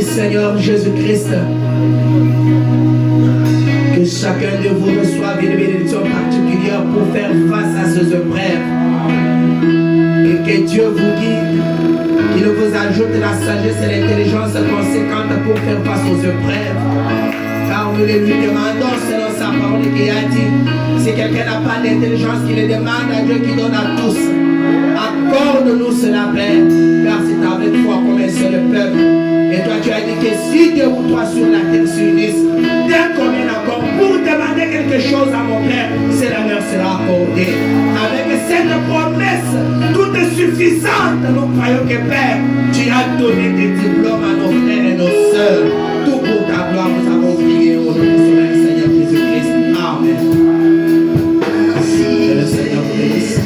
[SPEAKER 2] Seigneur Jésus-Christ, que chacun de vous reçoive une bénédiction particulière pour faire face à ces épreuves. Et que Dieu vous guide, qu'il vous ajoute la sagesse et l'intelligence conséquente pour faire face aux épreuves. Car nous le lui demandons selon sa parole qui a dit, si quelqu'un n'a pas d'intelligence, qu'il le demande à Dieu qui donne à tous. Accorde-nous cela, Père, car c'est avec foi comme un seul peuple. Et toi, tu as dit que si deux ou trois sur la terre s'unissent, d'un commun accord pour demander quelque chose à mon Père, cela leur sera accordé. Avec cette promesse, toute suffisante, nous croyons que Père, tu as donné des diplômes à nos frères et nos sœurs. Tout pour ta gloire, nous avons prié au nom du Seigneur Jésus-Christ. Amen. Que le Seigneur vous bénisse.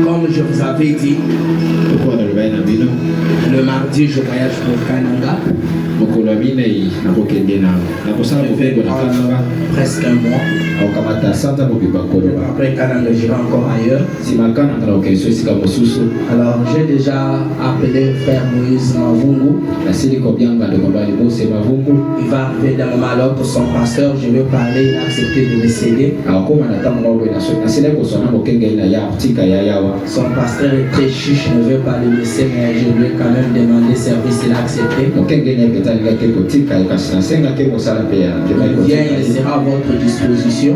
[SPEAKER 2] Comme je vous avais dit, le mardi je voyage pour Kananga. Je fais presque un mois. Après Kananga, j'irai encore ailleurs. Alors j'ai déjà appelé frère Moïse Mavungu. Il va arriver d'un moment à l'autre, son pasteur, je vais parler, accepter de me céder. Son pasteur est très chiche, ne veut pas le laisser, mais je lui ai quand même demandé service, il a accepté. Il vient, il sera à votre disposition.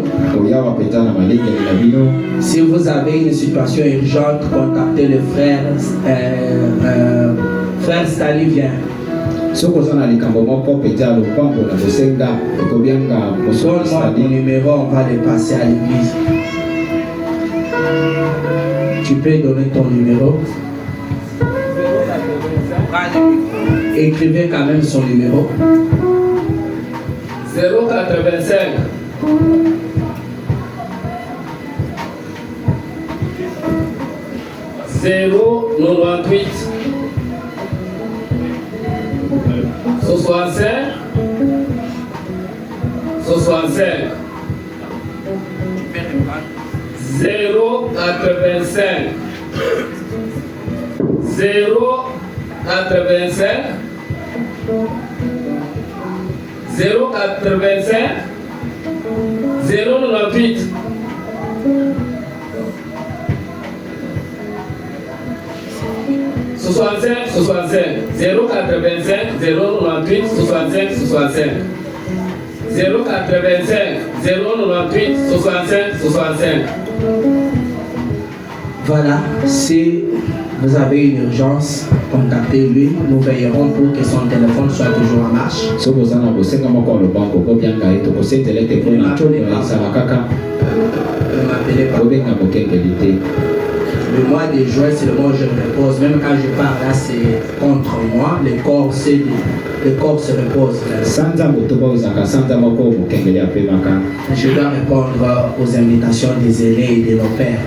[SPEAKER 2] Si vous avez une situation urgente, contactez le frère. Frère Stali vient. Donne-moi ton numéro, on va le passer à l'église. Tu peux donner ton numéro. Écrivez quand même son numéro.
[SPEAKER 6] 085 098 65 65 085 098 65 65 085 098 65 65 085 098 65 65.
[SPEAKER 2] Voilà, si vous avez une urgence, contactez-lui. Nous veillerons pour que son téléphone soit toujours en marche. Ne m'appelez pas. Le mois de juin, c'est le mois où je me repose. Même quand je pars là, c'est contre moi. Le corps se repose. Je dois répondre aux invitations des aînés et de nos pères.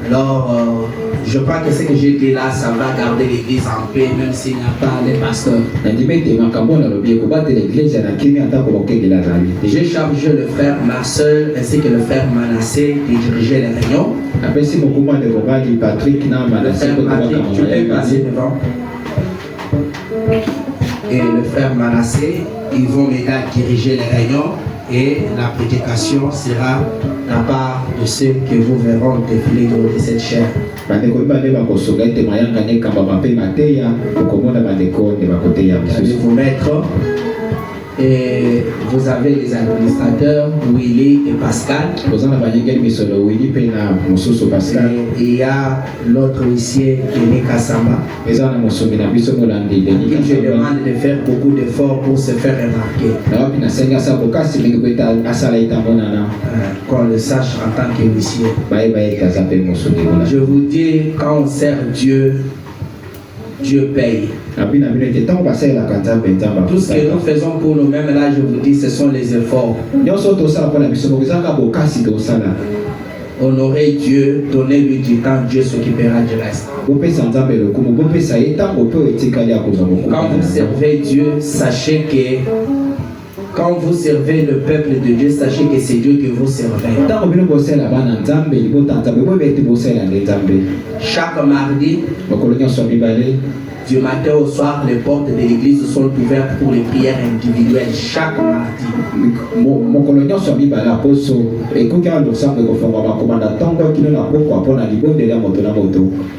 [SPEAKER 2] Alors, je crois que ce que j'ai dit là, ça va garder l'église en paix, même s'il n'y a pas les pasteurs. J'ai chargé le frère Marcel ainsi que le frère Manassé de diriger les réunions. Le frère Patrick, tu peux passer devant. Et le frère Manassé, ils vont m'aider à diriger les réunions et la prédication sera la part de ceux que vous verront défiler de cette chair. Allez vous mettre. Et vous avez les administrateurs Willy et Pascal. Et il y a l'autre huissier Denis Kassama. Je demande de faire beaucoup d'efforts pour se faire remarquer. Qu'on le sache en tant que huissier. Je vous dis, quand on sert Dieu, Dieu paye. Tout ce que nous faisons pour nous-mêmes, là, je vous dis, ce sont les efforts. Honorer Dieu, donner-lui du temps, Dieu s'occupera du reste. Quand vous servez Dieu, sachez que quand vous servez le peuple de Dieu, sachez que c'est Dieu que vous servez. Chaque mardi, du matin au soir, les portes de l'église sont ouvertes pour les prières individuelles chaque mardi.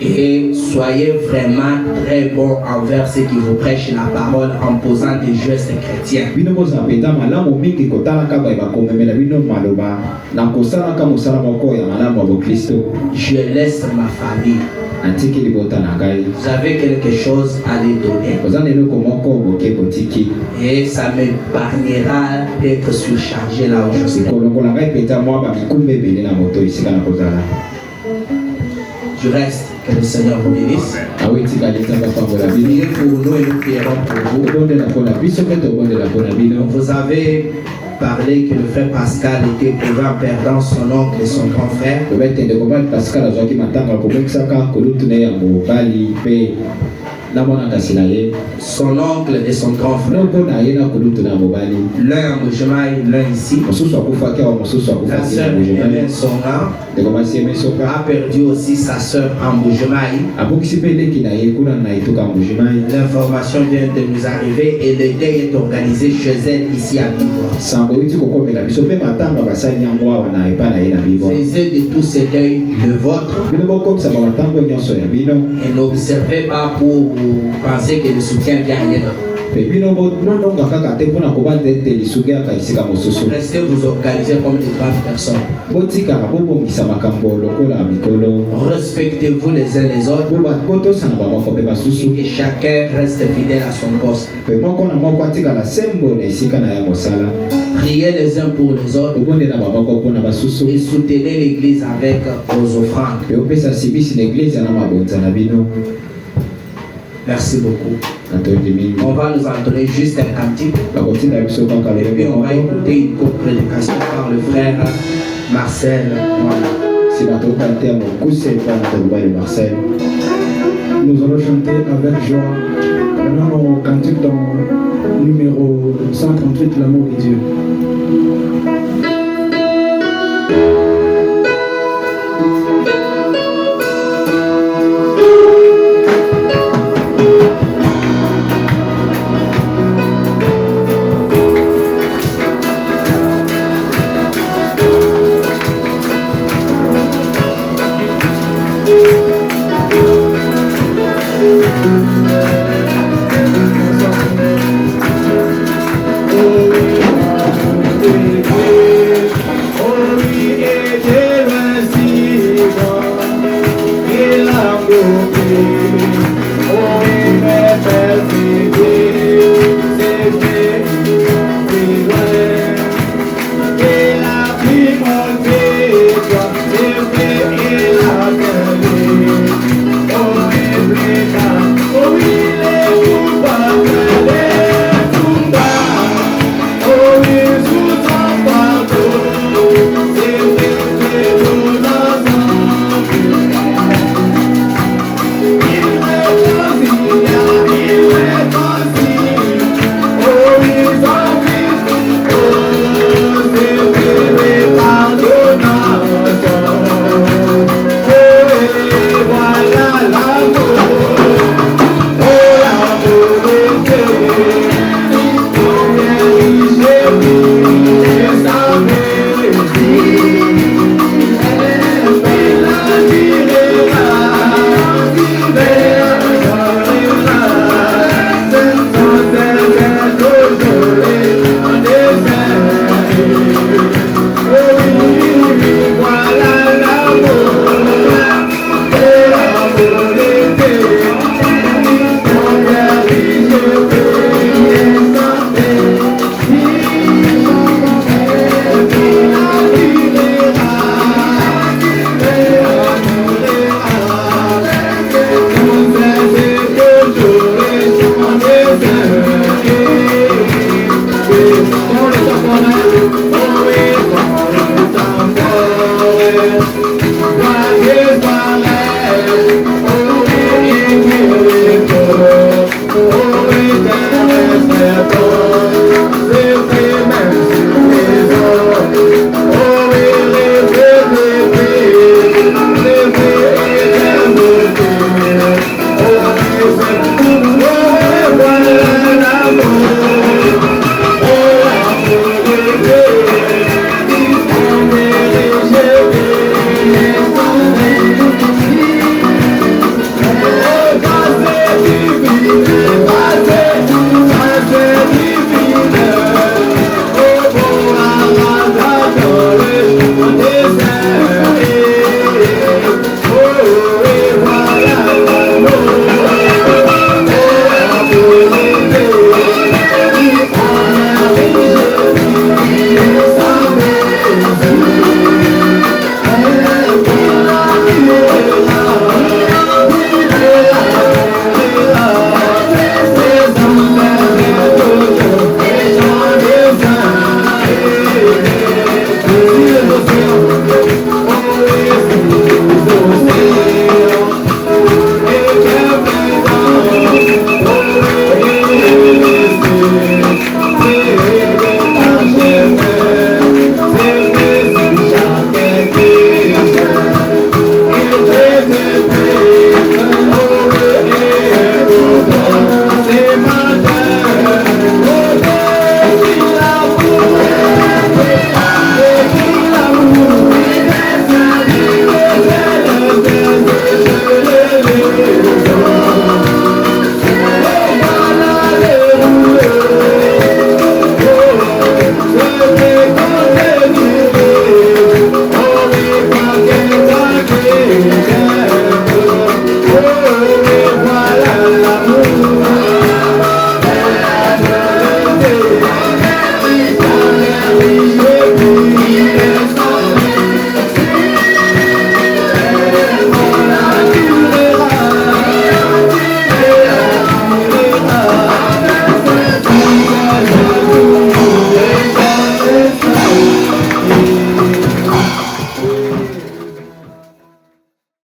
[SPEAKER 2] Et soyez vraiment très bons envers ceux qui vous prêchent la parole en posant des gestes chrétiens. Je laisse ma famille. Vous avez quelque chose à les donner. Et ça m'épargnera d'être surchargé là où je suis. Je reste. Que le Seigneur vous bénisse. Priez pour nous et nous prierons pour vous. Vous avez parlé que le frère Pascal était éprouvé en perdant son oncle et son grand frère. Son oncle et son grand frère. L'un en Bouchemaï, l'un ici. La sœur Hélène Songa a perdu aussi sa sœur en Bouchemaï. L'information vient de nous arriver et le deuil est organisé chez elle ici à Bibo. Faisez de tous ces deuils le vôtre. Et n'observez pas pour penser que le soutien vient rien. Restez vous organiser comme des braves personnes. Respectez-vous les uns les autres. Et que chacun reste fidèle à son poste. Priez les uns pour les autres. Et soutenez l'église avec vos offrandes. Merci beaucoup. On va nous entonner juste un cantique. Et puis on va écouter une courte prédication par le frère Marcel. Voilà.
[SPEAKER 7] Nous allons chanter avec joie. Maintenant, on cantique dans numéro 138, l'amour de Dieu.